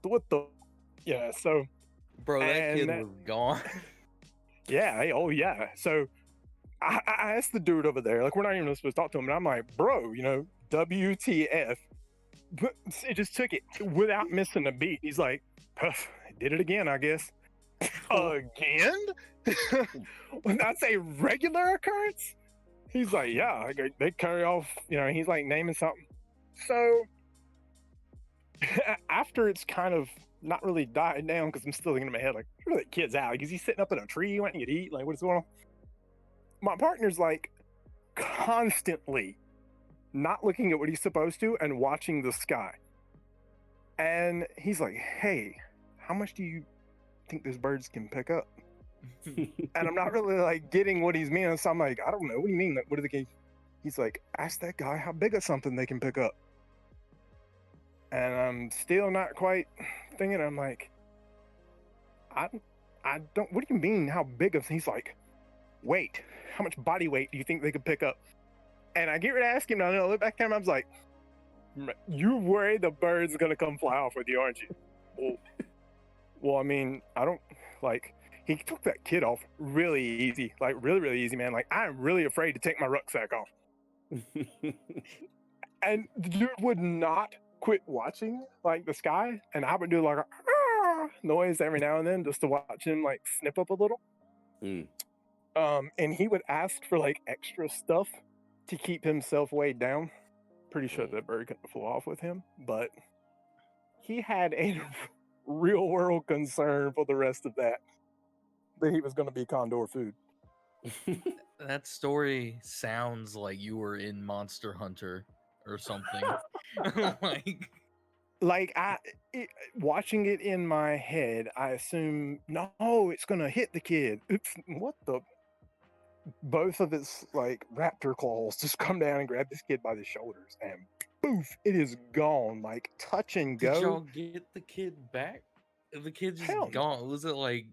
what the so Bro, that kid was gone. Yeah, oh yeah. So I asked the dude over there, like we're not even supposed to talk to him, and I'm like, bro, WTF? But it just took it without missing a beat. He's like, did it again, I guess. Again? That's a regular occurrence? He's like, yeah, they carry off, he's like naming something. So after it's kind of not really died down, because I'm still thinking in my head, like, where are the kids out? Is he sitting up in a tree wanting to eat? Like, what's going on? My partner's like constantly not looking at what he's supposed to and watching the sky. And he's like, hey, how much do you think those birds can pick up? And I'm not really like getting what he's meaning. So I'm like, I don't know. What do you mean? Like, what do they? He's like, ask that guy how big of something they can pick up. And I'm still not quite thinking. I'm like, I don't. What do you mean? How big of? He's like, weight. How much body weight do you think they could pick up? And I get ready to ask him. And I look back at him. I was like, you worry the bird's gonna come fly off with you, aren't you? Well, I mean, I don't like. He took that kid off really easy, like really, really easy, man. Like, I'm really afraid to take my rucksack off. And the dude would not quit watching like the sky, and I would do like a noise every now and then just to watch him like snip up a little. And he would ask for like extra stuff to keep himself weighed down. Pretty sure that bird couldn't fly off with him, but he had a real world concern for the rest of that he was going to be Condor food. That story sounds like you were in Monster Hunter or something. Watching it in my head, I assume, no, it's going to hit the kid. Oops, what the? Both of its like raptor claws just come down and grab this kid by the shoulders, and poof, it is gone, like touch and go. Did y'all get the kid back? The kid just gone. Was it like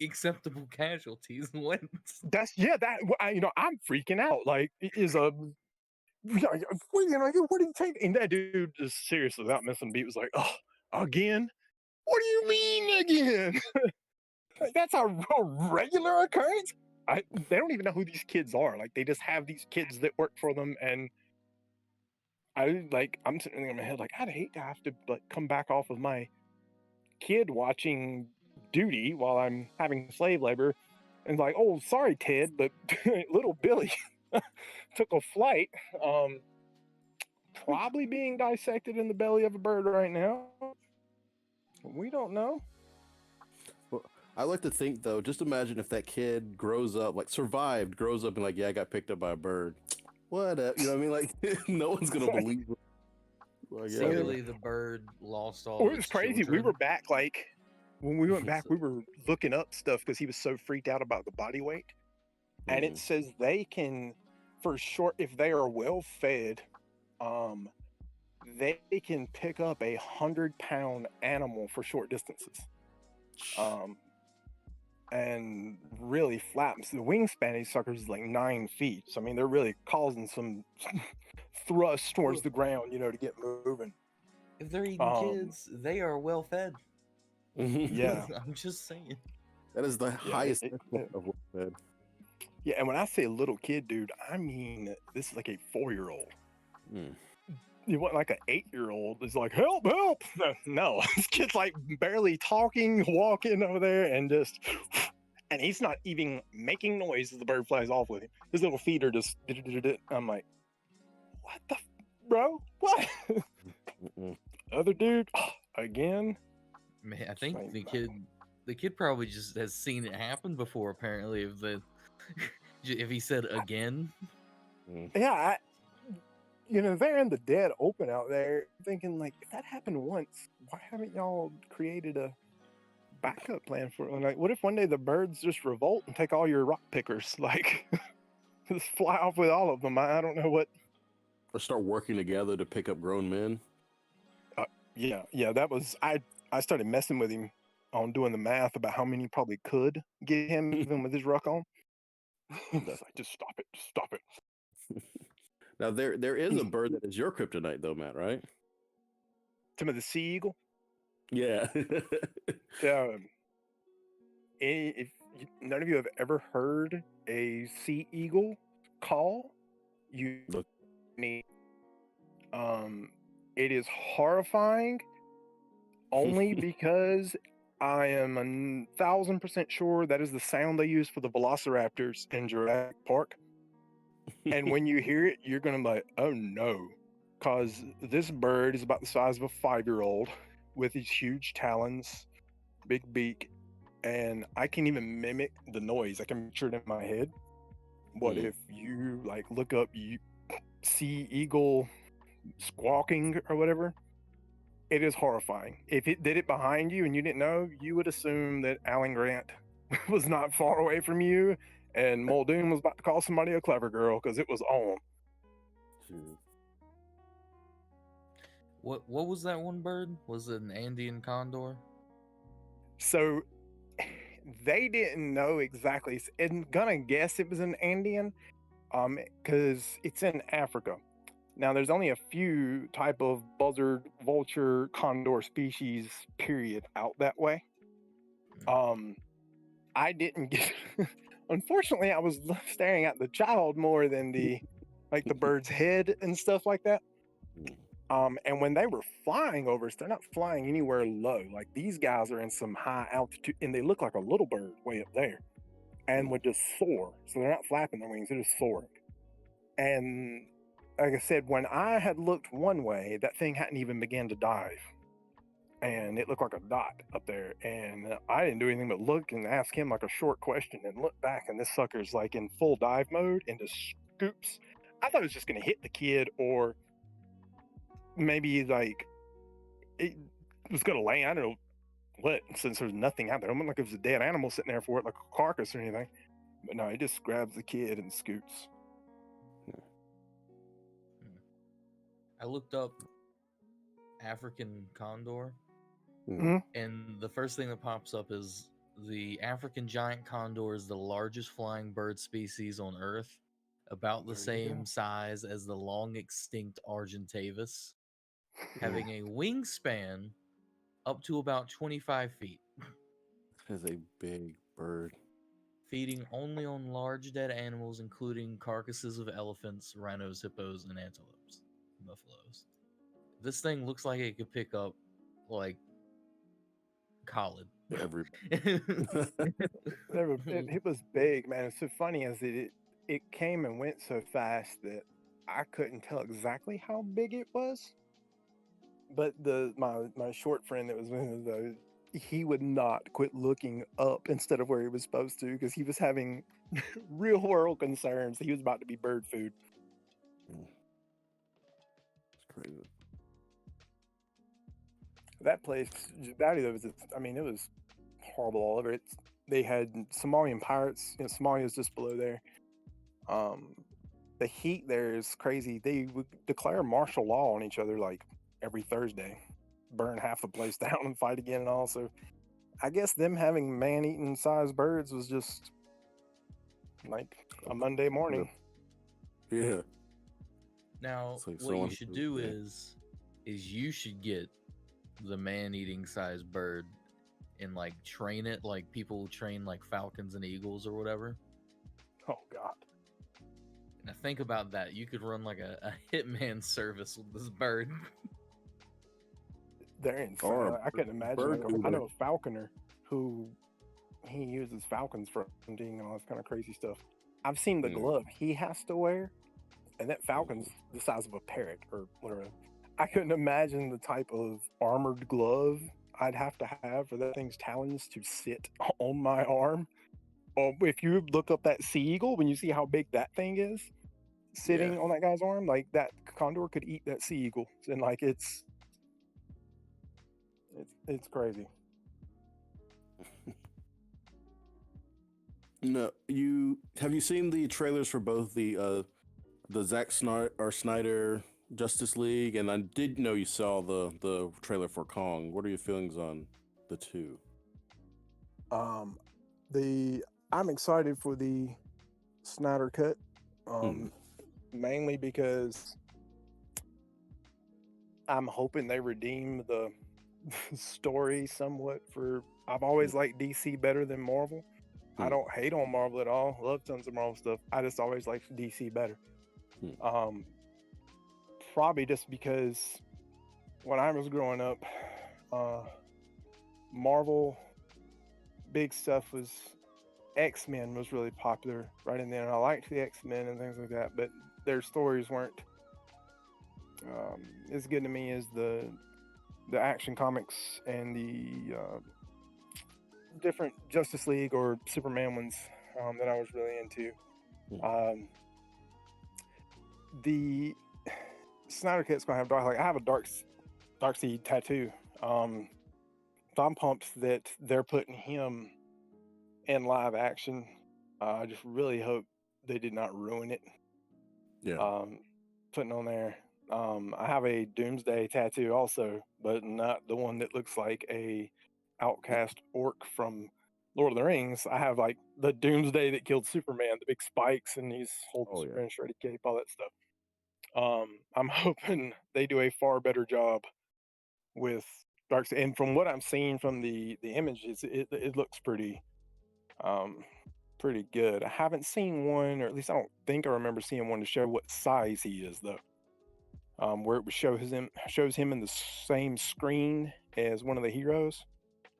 acceptable casualties? What? I'm freaking out. Like, it is a. What do you take? And that dude just seriously, without missing a beat, was like, "Oh, again? What do you mean again? That's a regular occurrence." They don't even know who these kids are. Like, they just have these kids that work for them, and I'm sitting in my head like, I'd hate to have to like come back off of my kid watching duty while I'm having slave labor, and like, oh, sorry, Ted, but little Billy took a flight, probably being dissected in the belly of a bird right now. We don't know. Well, I like to think though, just imagine if that kid grows up and like, yeah, I got picked up by a bird. What? You know what I mean? Like, no one's gonna believe it. Like, Secretly, the bird lost all. It was crazy. Children. We were back, like when we went back, we were looking up stuff because he was so freaked out about the body weight. And it says they can, for short, if they are well fed, they can pick up 100-pound animal for short distances. And really flaps. The wingspan of these suckers is like 9 feet. So I mean, they're really causing some thrust towards the ground, to get moving. If they're eating kids, they are well fed. Yeah, I'm just saying. That is the highest of well fed. Yeah, and when I say little kid, dude, I mean this is like a 4-year-old. You want like an 8-year-old is like, help! No, this kid's like barely talking, walking over there, and he's not even making noise as the bird flies off with him. His little feet are just. I'm like, what the, bro? What? Other dude, again. Man, I think the kid probably just has seen it happen before. Apparently, if the If he said again, Yeah, they're in the dead open out there, thinking like, if that happened once, why haven't y'all created a backup plan for it? Like, what if one day the birds just revolt and take all your rock pickers? Like, just fly off with all of them. I don't know what. Or start working together to pick up grown men. Yeah, that was I started messing with him on doing the math about how many probably could get him even with his ruck on. It's like, just stop it. Now there is a bird that is your kryptonite though, Matt, right? Some of the sea eagle. Yeah. If none of you have ever heard a sea eagle call, you need. It is horrifying, only because I am 1,000% sure that is the sound they use for the velociraptors in Jurassic Park. And when you hear it, you're gonna be like, oh no, because this bird is about the size of a 5-year-old with these huge talons, big beak, and I can't even mimic the noise. I can picture it in my head. But if you like look up sea eagle squawking or whatever, it is horrifying. If it did it behind you and you didn't know, you would assume that Alan Grant was not far away from you and Muldoon was about to call somebody a clever girl because it was on. What was that one bird? Was it an Andean condor? So they didn't know exactly. I'm gonna guess it was an Andean, because it's in Africa. Now, there's only a few type of buzzard, vulture, condor species, period, out that way. I didn't get. Unfortunately, I was staring at the child more than the bird's head and stuff like that. And when they were flying over us, they're not flying anywhere low. Like, these guys are in some high altitude, and they look like a little bird way up there, and would just soar. So they're not flapping their wings; they're just soaring. And like I said, when I had looked one way, that thing hadn't even began to dive. And it looked like a dot up there. And I didn't do anything but look and ask him like a short question and look back. And this sucker's like in full dive mode and just scoops. I thought it was just going to hit the kid, or maybe like it was going to land. I don't know what, since there's nothing out there. I'm like it was a dead animal sitting there for it, like a carcass or anything. But no, he just grabs the kid and scoots. I looked up African condor, and the first thing that pops up is the African giant condor is the largest flying bird species on Earth, about the same size as the long extinct Argentavis, having a wingspan up to about 25 feet. That is a big bird. Feeding only on large dead animals, including carcasses of elephants, rhinos, hippos, and antelopes. Buffaloes. This thing looks like it could pick up like Colin. It was big, man. It's so funny as it came and went so fast that I couldn't tell exactly how big it was. But my short friend that was with me, though, he would not quit looking up instead of where he was supposed to, because he was having real world concerns. He was about to be bird food. Crazy. That place, it was horrible all over. They had Somalian pirates. Somalia is just below there. The heat there is crazy. They would declare martial law on each other like every Thursday, burn half the place down and fight again and all. So I guess them having man-eating sized birds was just like a Monday morning. Yeah. Now, like what you should do is you should get the man-eating sized bird and like train it like people train like falcons and eagles or whatever. Oh God. Now think about that. You could run like a hitman service with this bird. They're insane. I couldn't imagine. I know a falconer who he uses falcons for hunting and all this kind of crazy stuff. I've seen the glove he has to wear, and that falcon's the size of a parrot or whatever. I couldn't imagine the type of armored glove I'd have to have for that thing's talons to sit on my arm. if you look up that sea eagle, when you see how big that thing is sitting on that guy's arm, like that condor could eat that sea eagle, and like it's crazy. No, have you seen the trailers for both the Zack Snyder Justice League, and I did know you saw the trailer for Kong. What are your feelings on the two? I'm excited for the Snyder cut, mainly because I'm hoping they redeem the story somewhat. I've always liked DC better than Marvel. I don't hate on Marvel at all. Love tons of Marvel stuff. I just always liked DC better. Probably just because when I was growing up, Marvel big stuff was X-Men was really popular right in there, and I liked the X-Men and things like that, but their stories weren't as good to me as the Action Comics and the different Justice League or Superman ones that I was really into. The Snyder Cat's gonna have I have a Darkseid tattoo. So I'm pumped that they're putting him in live action. I just really hope they did not ruin it. Putting on there. I have a Doomsday tattoo also, but not the one that looks like a outcast orc from Lord of the Rings. I have like the Doomsday that killed Superman, the big spikes, and he's holding Superman shredded cape, all that stuff. I'm hoping they do a far better job with Darkseid, and from what I'm seeing from the images, it looks pretty good. I haven't seen one, or at least I don't think I remember seeing one to show what size he is though. Where it shows him in the same screen as one of the heroes.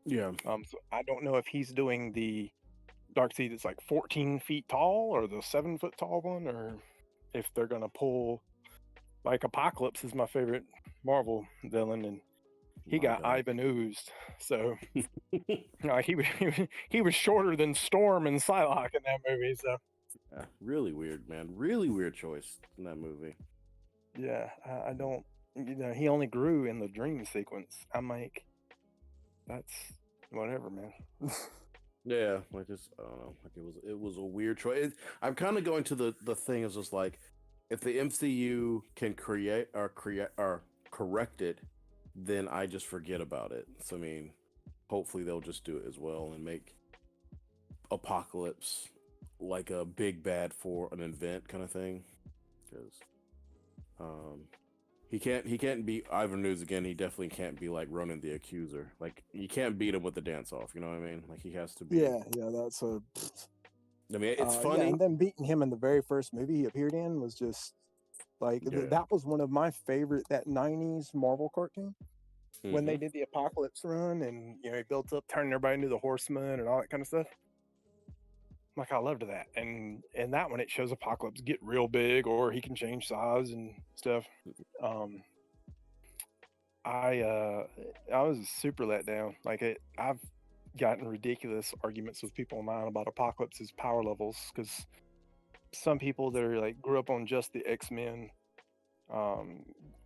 So I don't know if he's doing the Darkseid that's like 14 feet tall or the 7 foot tall one, or if they're gonna pull like Apocalypse is my favorite Marvel villain, and he got Ivan oozed. So he was shorter than Storm and Psylocke in that movie. So really weird, man. Really weird choice in that movie. Yeah, I don't. He only grew in the dream sequence. I'm like, that's whatever, man. Yeah, I don't know. Like it was a weird choice. I'm kind of going to the thing is just like, if the MCU can create or correct it, then I just forget about it. So I mean, hopefully they'll just do it as well and make Apocalypse like a big bad for an event kind of thing. Because he can't beat Ivan News again. He definitely can't be like Ronan the Accuser. Like you can't beat him with the dance off. You know what I mean? Like he has to be. Yeah, that's a. I mean, it's funny. Yeah, and then beating him in the very first movie he appeared in was just like that was one of my favorite, that 90s Marvel cartoon. When they did the Apocalypse run, and he built up turning everybody into the Horseman and all that kind of stuff. Like I loved that, and that one it shows Apocalypse get real big, or he can change size and stuff. I was super let down. Like I've gotten ridiculous arguments with people online about Apocalypse's power levels, because some people that are like grew up on just the X-Men,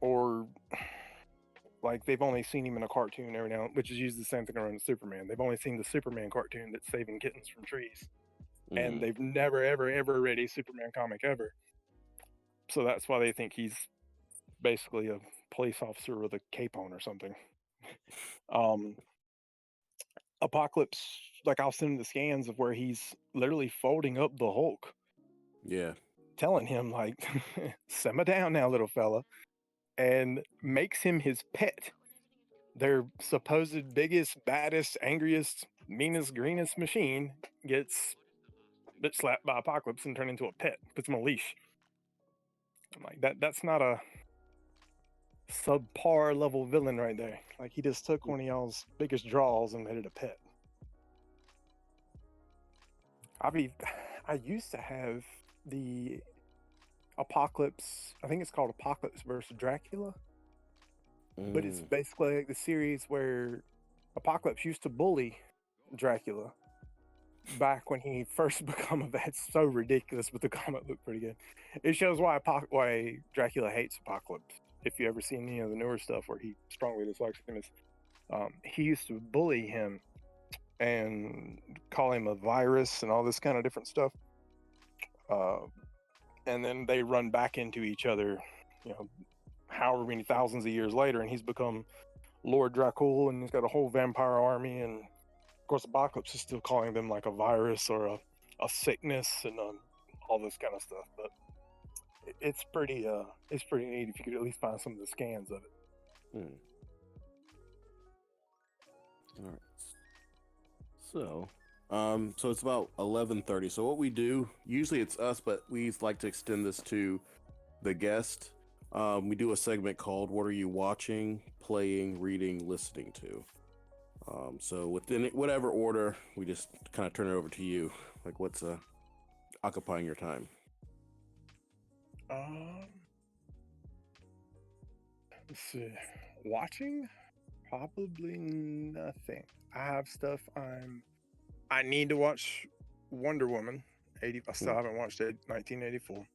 or like they've only seen him in a cartoon every now, which is usually the same thing around Superman. They've only seen the Superman cartoon that's saving kittens from trees. And they've never, ever read a Superman comic ever. So that's why they think he's basically a police officer with a cape on or something. Apocalypse, like I'll send him the scans of where he's literally folding up the Hulk. Yeah. Telling him like, simmer down now, little fella. And makes him his pet. Their supposed biggest, baddest, angriest, meanest, greenest machine gets slapped by Apocalypse and turned into a pet, puts him on a leash. I'm like, that's not a subpar level villain right there. Like he just took one of y'all's biggest draws and made it a pet. I used to have the Apocalypse, I think it's called Apocalypse versus Dracula. But it's basically like the series where Apocalypse used to bully Dracula. back when he first become a vet. It's so ridiculous, but the comic looked pretty good. It shows why Dracula hates Apocalypse. If you ever seen any of the newer stuff where he strongly dislikes him, is he used to bully him and call him a virus and all this kind of different stuff. And then they run back into each other, you know, however many thousands of years later, and he's become Lord Dracul, and he's got a whole vampire army, and of course Apocalypse is still calling them like a virus or a sickness and all this kind of stuff. But it's pretty neat if you could at least find some of the scans of it. All right. So it's about 11:30. So what we do, usually it's us, but we like to extend this to the guest. We do a segment called "What are you watching, playing, reading, listening to?" So within whatever order, we just kind of turn it over to you. Like, what's occupying your time? Let's see. Watching? Probably nothing. I have stuff I need to watch. Wonder Woman 80. I still haven't watched it. 1984.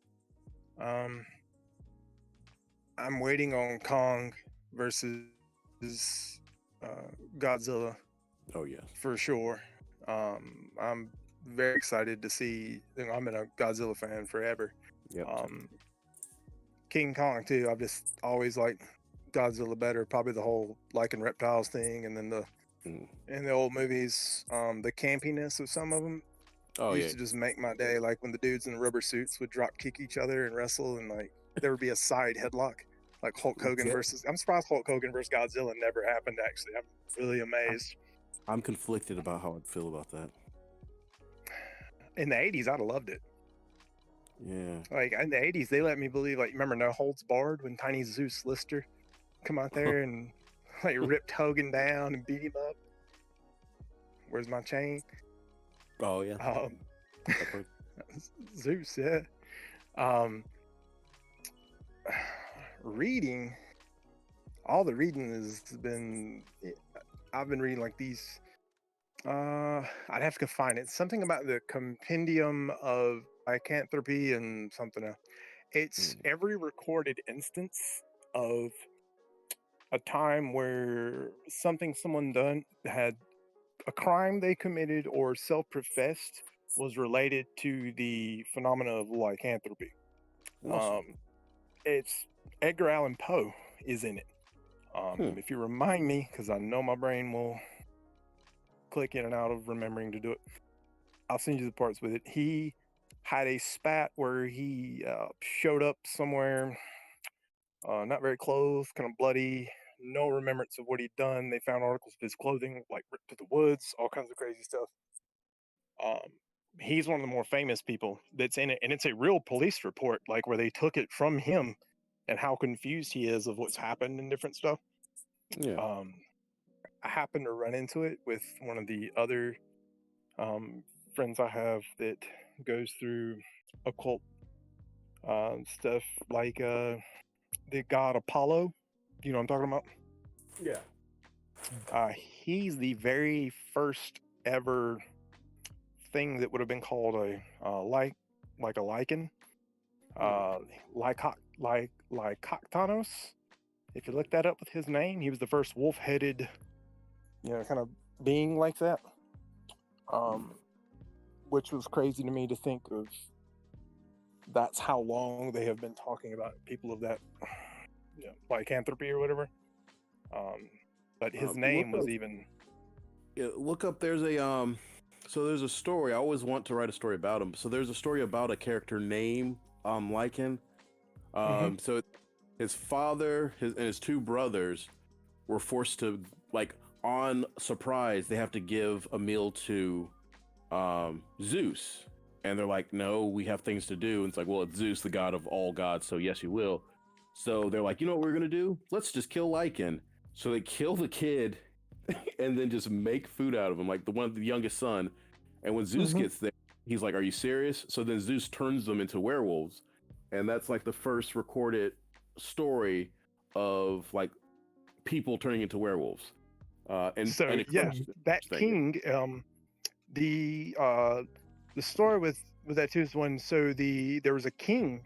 I'm waiting on Kong versus Godzilla. Oh yeah, for sure. I'm very excited to see. You know, I'm been a Godzilla fan forever. Yep. King Kong too. I've just always liked Godzilla better. Probably the whole liking reptiles thing, and then in the old movies, the campiness of some of them used to just make my day. Like when the dudes in the rubber suits would drop kick each other and wrestle, and like there would be a side headlock, like Hulk Hogan versus. I'm surprised Hulk Hogan versus Godzilla never happened. Actually, I'm really amazed. I'm conflicted about how I'd feel about that. In the 80s, I'd have loved it. Yeah. Like in the 80s, they let me believe. Like, remember No Holds Barred when Tiny Zeus Lister come out there and like ripped Hogan down and beat him up. Where's my chain? Oh yeah. Zeus, yeah. Reading. All the reading has been. I've been reading like these. I'd have to find it. Something about the compendium of lycanthropy and something else. It's every recorded instance of a time where someone done had a crime they committed or self-professed was related to the phenomena of lycanthropy. Awesome. It's Edgar Allan Poe is in it. If you remind me, because I know my brain will click in and out of remembering to do it, I'll send you the parts with it. He had a spat where he showed up somewhere, not very close, kind of bloody, no remembrance of what he'd done. They found articles of his clothing, like ripped to the woods, all kinds of crazy stuff. He's one of the more famous people that's in it, and it's a real police report, like where they took it from him and how confused he is of what's happened and different stuff. Yeah. I happened to run into it with one of the other friends I have that goes through occult stuff, like the god Apollo. You know what I'm talking about? Yeah. He's the very first ever thing that would have been called a lichen, Lycoctonos. If you look that up with his name, he was the first wolf-headed, kind of being like that. Which was crazy to me to think of. That's how long they have been talking about people of that, lycanthropy or whatever. But his name was even. Yeah, look up. There's a there's a story. I always want to write a story about him. So there's a story about a character named Lycan. So his father, and his two brothers were forced to, like, on surprise, they have to give a meal to Zeus. And they're like, no, we have things to do. And it's like, well, it's Zeus, the god of all gods, so yes, you will. So they're like, you know what we're going to do? Let's just kill Lycan. So they kill the kid and then just make food out of him, like the youngest son. And when Zeus gets there, he's like, are you serious? So then Zeus turns them into werewolves. And that's like the first recorded story of like people turning into werewolves. That king, the story with that too is when there was a king,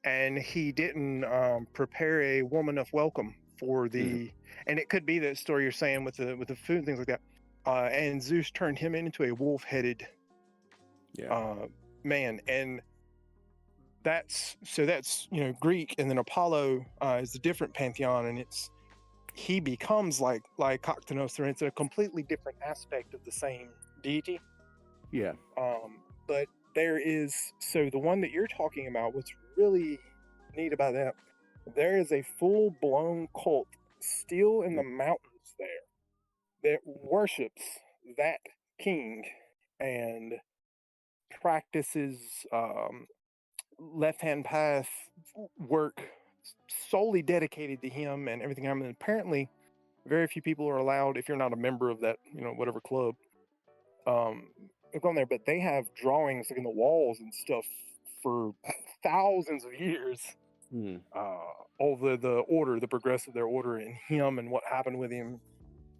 and he didn't prepare a woman of welcome for the, and it could be that story you're saying with the food and things like that. And Zeus turned him into a wolf-headed man, and that's Greek, and then Apollo is a different pantheon, and he becomes like Coctenos, and it's a completely different aspect of the same deity. Yeah. But there is, so the one that you're talking about, what's really neat about that, there is a full-blown cult still in the mountains there that worships that king and practices left-hand path work solely dedicated to him and everything. I mean, apparently very few people are allowed, if you're not a member of that, whatever club, go on there, but they have drawings like in the walls and stuff for thousands of years over the order, the progress of their order, and him and what happened with him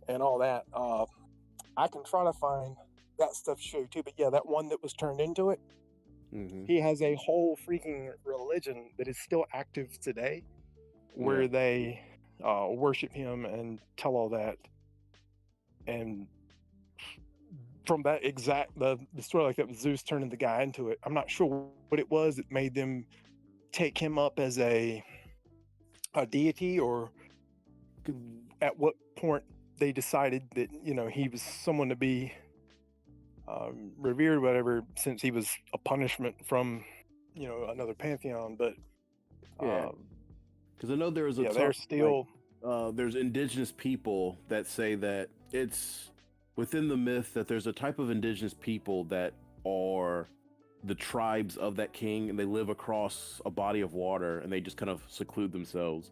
and all that. I can try to find that stuff to show you too, but yeah, that one that was turned into it, he has a whole freaking religion that is still active today where they worship him and tell all that. And from that exact the story like that with Zeus turning the guy into it, I'm not sure what it was that made them take him up as a deity, or at what point they decided that he was someone to be revered, whatever, since he was a punishment from another pantheon. But because I know there was there's still there's indigenous people that say that it's within the myth that there's a type of indigenous people that are the tribes of that king, and they live across a body of water, and they just kind of seclude themselves.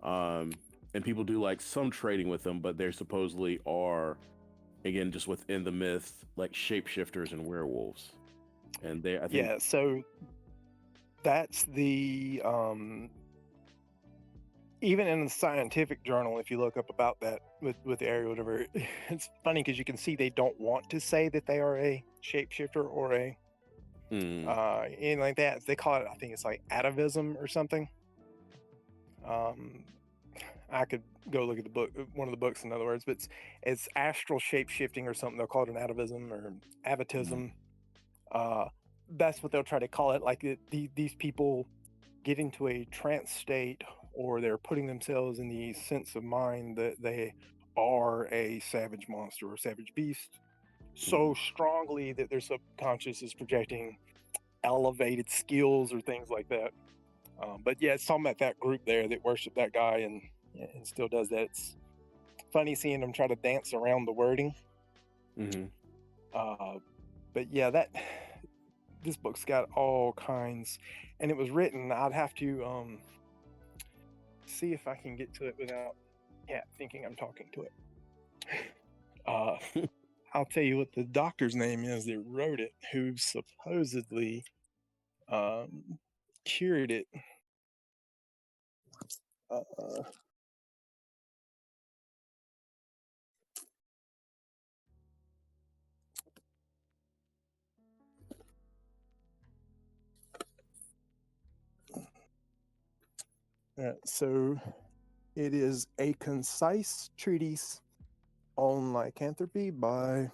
And people do like some trading with them, but they supposedly are, again, just within the myth, like shapeshifters and werewolves. And I think so that's the even in the scientific journal, if you look up about that with the area, whatever, it's funny because you can see they don't want to say that they are a shapeshifter or a anything like that. They call it, I think it's like atavism or something. I could go look at the book, one of the books, in other words, but it's astral shape-shifting or something. They'll call it an atavism or avatism. That's what they'll try to call it. Like these people get into a trance state, or they're putting themselves in the sense of mind that they are a savage monster or savage beast so strongly that their subconscious is projecting elevated skills or things like that. But yeah, it's talking about that group there that worship that guy and still does that. It's funny seeing them try to dance around the wording. But yeah, this book's got all kinds, and it was written, I'd have to see if I can get to it without thinking I'm talking to it. I'll tell you what the doctor's name is that wrote it, who supposedly cured it. So it is A Concise Treatise on Lycanthropy by,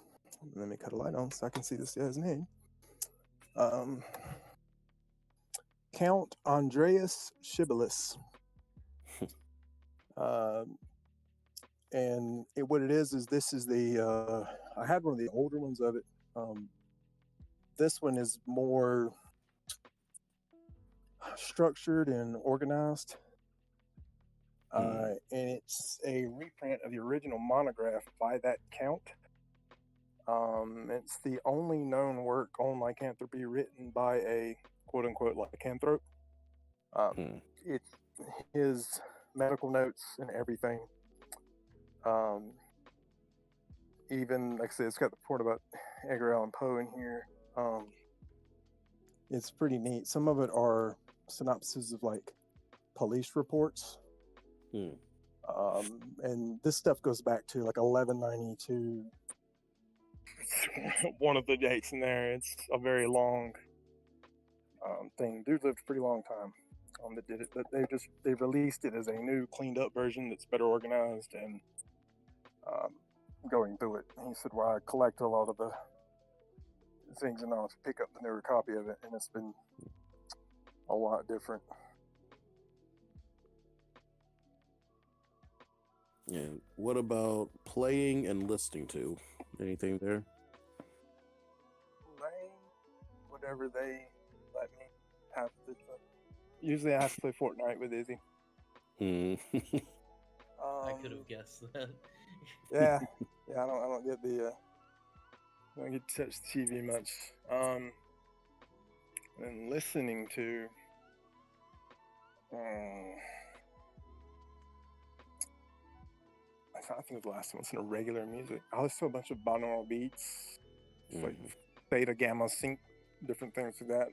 let me cut a light on so I can see this guy's name, Count Andreas Schibalus. And what it is this is the I had one of the older ones of it. This one is more structured and organized. And it's a reprint of the original monograph by that count. It's the only known work on lycanthropy written by a quote-unquote lycanthrope. It's his medical notes and everything. Even, like I said, it's got the report about Edgar Allan Poe in here. It's pretty neat. Some of it are synopses of like police reports. And this stuff goes back to like 1192 one of the dates in there. It's a very long thing. Dude lived a pretty long time that did it, but they released it as a new, cleaned up version that's better organized and going through it. He said, "Well, I collect a lot of the things and I'll pick up the newer copy of it, and it's been a lot different." And what about playing and listening to? Anything there? Whatever they let me have to. Usually I have to play Fortnite with Izzy. I could have guessed that. Yeah, I don't get the I don't get to touch the TV much. And listening to I think it was the last one. Listen to regular music. I listen to a bunch of binaural beats, like theta, gamma, sync, different things like that.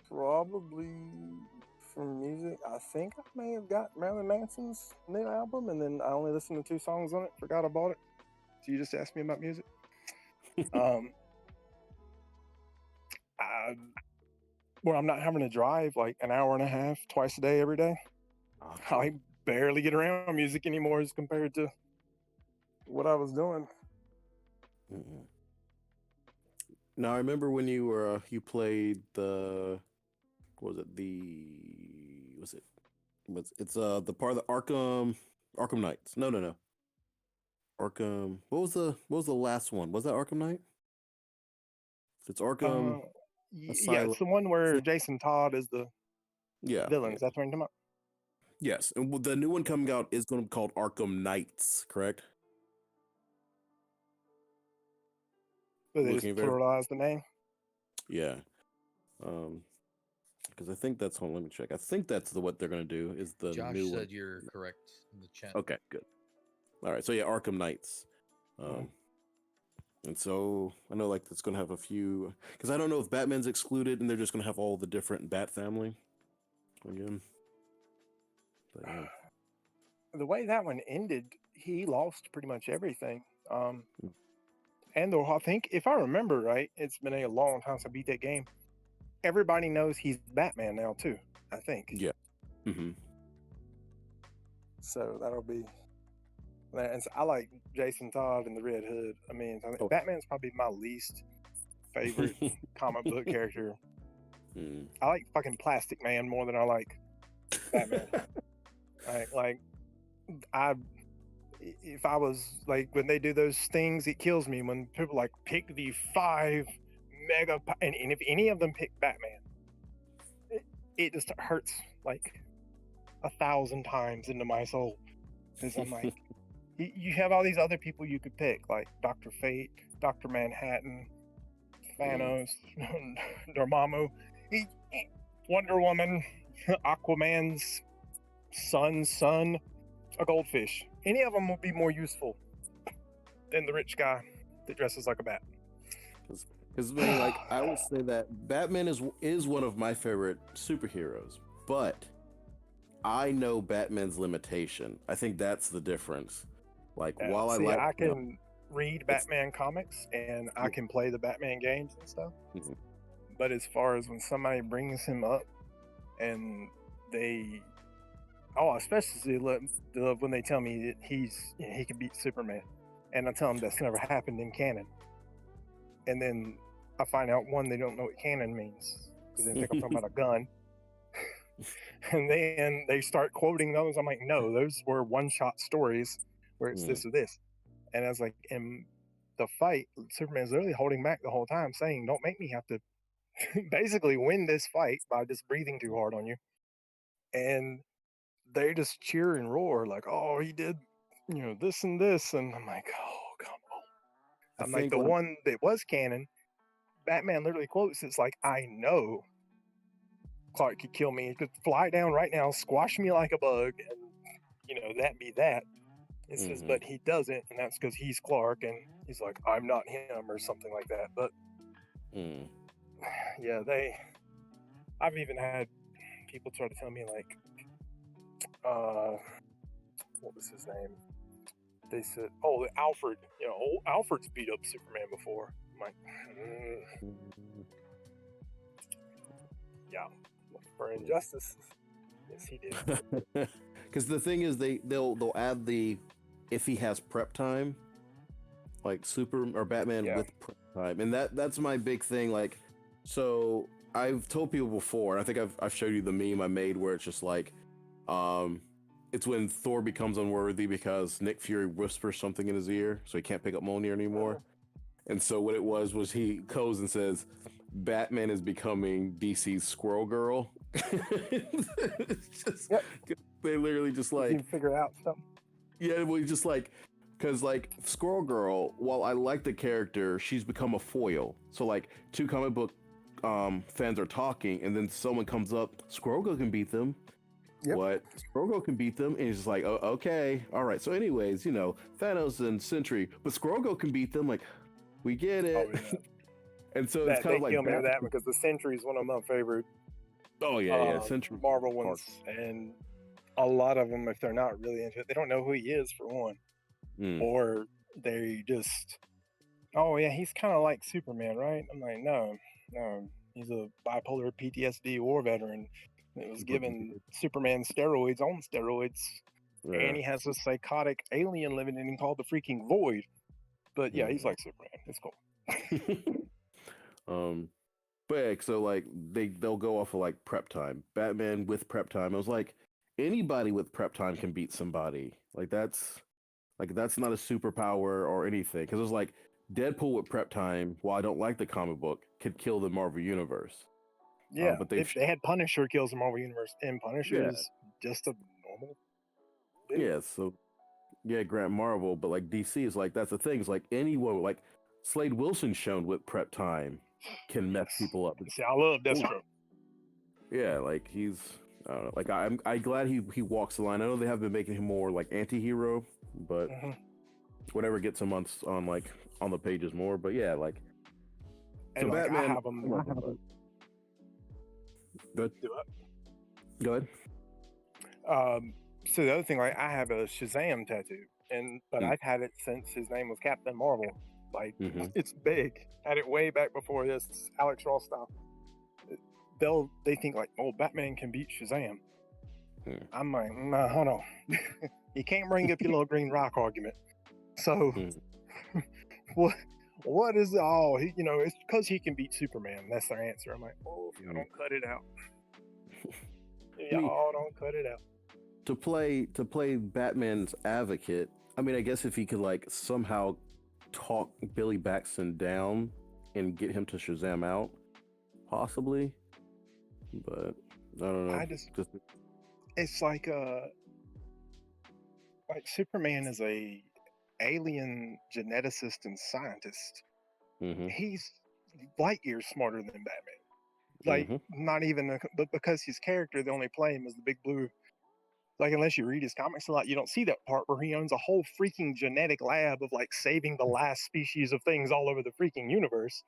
Probably from music, I think I may have got Marilyn Manson's new album, and then I only listened to 2 songs on it. Forgot I bought it. So you just asked me about music. When I'm not having to drive like an hour and a half twice a day every day, I barely get around music anymore as compared to what I was doing. Now I remember when you were you played the it's the part of the Arkham Knights. No. Arkham. What was the last one? Was that Arkham Knight? It's Arkham. Yeah, it's the one where Jason Todd is the villain. Is that what you're talking about? Yes, and the new one coming out is going to be called Arkham Knights, correct? So they just pluralize the name? Yeah. Because I think that's one. Let me check. I think that's what they're going to do is the Josh new said one. you're correct in the chat. Okay, good. All right, so yeah, Arkham Knights. And so I know like it's going to have a few, because I don't know if Batman's excluded and they're just going to have all the different Bat family again. But, yeah. The way that one ended, he lost pretty much everything. And though I think, if I remember right, it's been a long time since I beat that game. Everybody knows he's Batman now too, I think. Yeah. So that'll be. And so I like Jason Todd and the Red Hood. I mean, Batman's probably my least favorite comic book character. I like fucking Plastic Man more than I like Batman. If I was like, when they do those things, it kills me when people like pick the 5 mega, and if any of them pick Batman, it just hurts like 1,000 times into my soul. Because I'm like, you have all these other people you could pick, like Dr. Fate, Dr. Manhattan, Thanos, Dormammu, Wonder Woman, Aquaman's son, a goldfish. Any of them would be more useful than the rich guy that dresses like a bat. Because like I would say that Batman is one of my favorite superheroes, but I know Batman's limitation. I think that's the difference. Like while I can read Batman comics and I can play the Batman games and stuff, but as far as when somebody brings him up and they especially love when they tell me that he can beat Superman, and I tell them that's never happened in canon, and then I find out they don't know what canon means because they think I'm talking about a gun, and then they start quoting those. I'm like, no, those were one-shot stories where it's this or this, and I was like, in the fight, Superman's literally holding back the whole time, saying, "Don't make me have to basically win this fight by just breathing too hard on you," and they just cheer and roar like, "Oh, he did, this and this," and I'm like, "Oh, come on!" I'm like, the one that was canon, Batman literally quotes, "It's like, I know Clark could kill me. He could fly down right now, squash me like a bug, and that be that." It says, but he doesn't, and that's because he's Clark, and he's like, "I'm not him," or something like that. But yeah, I've even had people try to tell me like, what was his name? they said, "Oh, Alfred, Alfred's beat up Superman before." I'm like, yeah, for Injustice, yes, he did. Because the thing is, they'll add the if he has prep time, like Batman with prep time, and that's my big thing. Like, so I've told people before. I think I've showed you the meme I made where it's just like, it's when Thor becomes unworthy because Nick Fury whispers something in his ear, so he can't pick up Mjolnir anymore. And so what it was he goes and says, Batman is becoming DC's Squirrel Girl. Just, they literally just like you figure out something. Yeah, well, just like, because like Squirrel Girl, while I like the character, she's become a foil. So like two comic book fans are talking, and then someone comes up, Squirrel Girl can beat them. Yep. What? Squirrel Girl can beat them, and he's just like, oh, okay, all right. So anyways, Thanos and Sentry, but Squirrel Girl can beat them. Like, we get it. Oh, yeah. And so it's kind of like kill me with that because the Sentry is one of my favorite. Oh yeah, Sentry Marvel ones, and a lot of them, if they're not really into it, they don't know who he is for one, or they just, oh yeah, he's kind of like Superman, right? I'm like, no, he's a bipolar PTSD war veteran. It was given Superman steroids on steroids, and he has a psychotic alien living in him called the freaking Void. But yeah, he's like Superman. It's cool. But yeah, so like they'll go off of like prep time. Batman with prep time. I was like, anybody with prep time can beat somebody. Like that's not a superpower or anything. Because it was like Deadpool with prep time, while I don't like the comic book, could kill the Marvel Universe. Yeah, but they had Punisher kills the Marvel Universe, and Punisher is just a normal dude. Yeah, so Grant Marvel, but like DC is like, that's the thing. It's like anyone, like Slade Wilson shown with prep time can mess people up. See, I love Deathstroke. Yeah, like he's, I don't know, like I'm glad he walks the line. I know they have been making him more like anti-hero, but whatever gets him on the pages more. But yeah, like, and so like, Batman. I have him. Good. Go ahead. So the other thing, like, I have a Shazam tattoo, but I've had it since his name was Captain Marvel. Like, it's big. Had it way back before this, Alex Ross style. They think like, oh, Batman can beat Shazam. I'm like, nah, hold on. You can't bring up your little green rock argument. So, what is it? Oh, it's because he can beat Superman. That's their answer. I'm like, oh, if y'all don't cut it out. Y'all don't cut it out. To play Batman's advocate, I mean, I guess if he could like somehow talk Billy Batson down and get him to Shazam out, possibly. But I don't know. It's like Superman is a alien geneticist and scientist. He's light years smarter than Batman. Like, not even, but because his character, they only play him as the big blue. Like, unless you read his comics a lot, you don't see that part where he owns a whole freaking genetic lab of like saving the last species of things all over the freaking universe.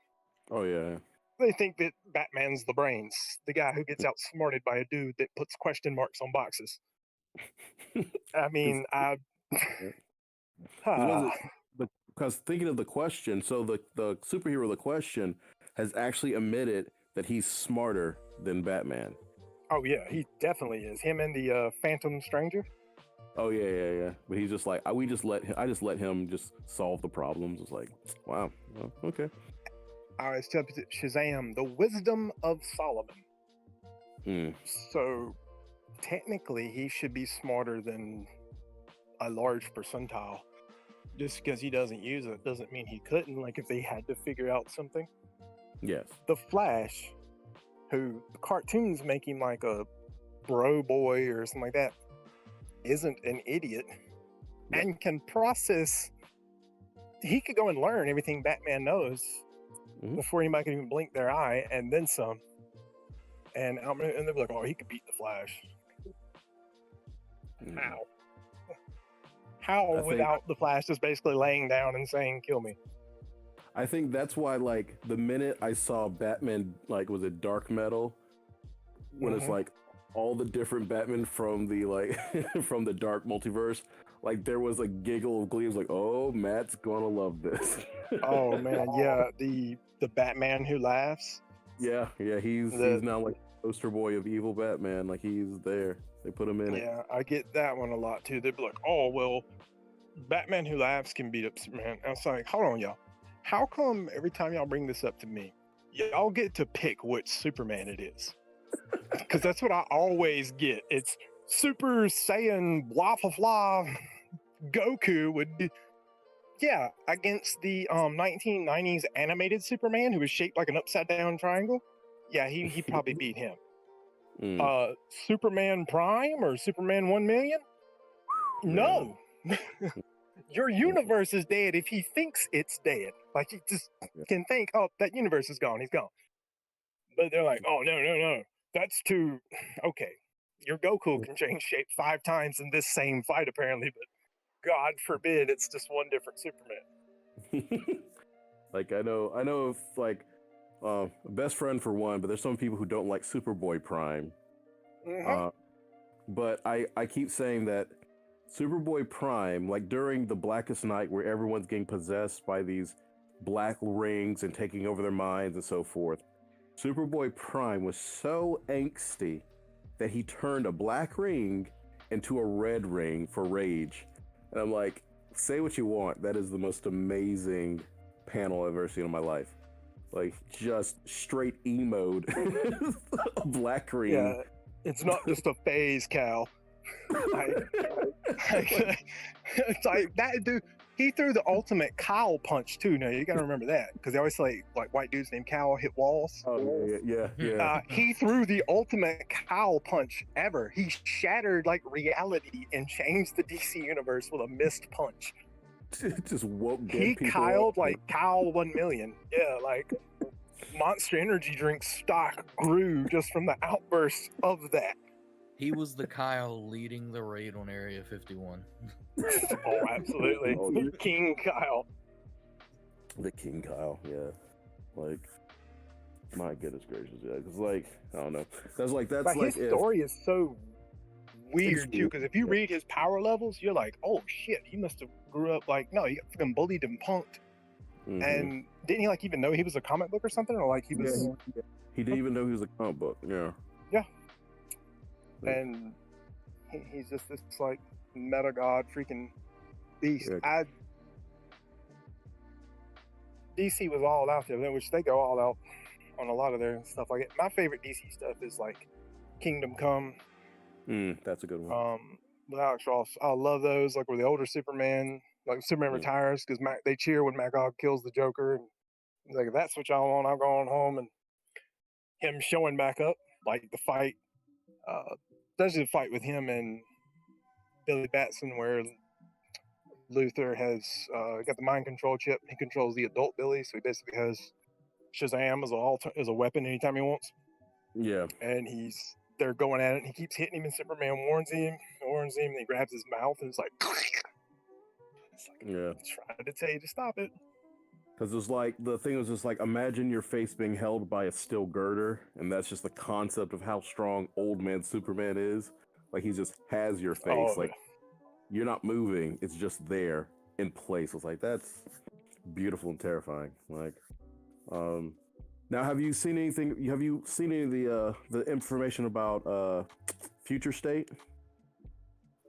Oh yeah. They think that Batman's the brains, the guy who gets outsmarted by a dude that puts question marks on boxes. I mean, because thinking of the Question, so the superhero, the Question, has actually admitted that he's smarter than Batman. Oh yeah, he definitely is. Him and the Phantom Stranger. Oh yeah. But he's just like, I just let him just solve the problems. It's like, wow, well, okay. All right, so Shazam, the wisdom of Solomon. So technically, he should be smarter than a large percentile. Just because he doesn't use it doesn't mean he couldn't. Like if they had to figure out something. Yes. The Flash, who the cartoons make him like a bro boy or something like that, isn't an idiot and can process. He could go and learn everything Batman knows before anybody can even blink their eye, and then some. And they'll be like, oh, he could beat the Flash. How without the Flash just basically laying down and saying, kill me? I think that's why, like, the minute I saw Batman, like, was it Dark Metal? When it's like all the different Batman from the from the dark multiverse like there was a giggle of glee. It was like, oh, Matt's gonna love this. Oh man, yeah, the Batman who laughs. Yeah, he's now like poster boy of evil Batman. Like he's there. They put him in it. Yeah, I get that one a lot too. They'd be like, "Oh well, Batman who laughs can beat up Superman." I was like, "Hold on, y'all. How come every time y'all bring this up to me, y'all get to pick which Superman it is?" Because that's what I always get. It's Super Saiyan blah blah blah. Goku would be, yeah, against the 1990s animated Superman who was shaped like an upside down triangle. Yeah, he probably beat him. Superman Prime or Superman 1 million? No. Your universe is dead if he thinks it's dead. Like he just can think, oh, that universe is gone. He's gone. But they're like, oh, no. That's too... Okay. Your Goku can change shape 5 times in this same fight, apparently, but God forbid it's just one different Superman. Like, I know if, like, best friend for one, but there's some people who don't like Superboy Prime. Mm-hmm. But I keep saying that Superboy Prime, like during the Blackest Night where everyone's getting possessed by these black rings and taking over their minds and so forth, Superboy Prime was so angsty that he turned a black ring into a red ring for rage. And I'm like, say what you want, that is the most amazing panel I've ever seen in my life. Like, just straight emoed a black ring. Yeah, it's not just a phase, Cal. It's like that dude. He threw the ultimate cowl punch too. Now you gotta remember that because they always say like white dudes named Cowl hit walls. Oh yeah. He threw the ultimate cowl punch ever. He shattered like reality and changed the DC universe with a missed punch. Just woke dead He people Kyled up. like Cowl 1 million. Yeah, like Monster Energy drink stock grew just from the outburst of that. He was the Kyle leading the raid on Area 51. Oh, absolutely. King Kyle. The King Kyle, yeah. Like, my goodness gracious, yeah. Because, like, I don't know. That's like his story is so weird, too, because if you read his power levels, you're like, oh, shit, he must have grew up like, no, he got fucking bullied and punked. Mm-hmm. And didn't he, like, even know he was a comic book or something? Or, like, he was... Yeah, he didn't even know he was a comic book, yeah. Yeah. And he's just this, like, meta god freaking beast. Yeah. DC was all out there, which they go all out on a lot of their stuff. Like my favorite DC stuff is like Kingdom Come. That's a good one. With Alex Ross, I love those. Like where the older Superman, like Superman retires because they cheer when Magog kills the Joker, and he's like, if that's what y'all want, I'm going home. And him showing back up, like the fight, especially the fight with him and Billy Batson, where Luthor has got the mind control chip. He controls the adult Billy, so he basically has Shazam as a weapon anytime he wants. Yeah. And they're going at it, and he keeps hitting him, and Superman warns him, and he grabs his mouth, and it's like, yeah. I'm trying to tell you to stop it. Because it's like, the thing was just like, imagine your face being held by a steel girder, and that's just the concept of how strong old man Superman is. Like, he just has your face. Like, you're not moving. It's just there in place. It's like, that's beautiful and terrifying. Like, now, have you seen anything? Have you seen any of the information about Future State?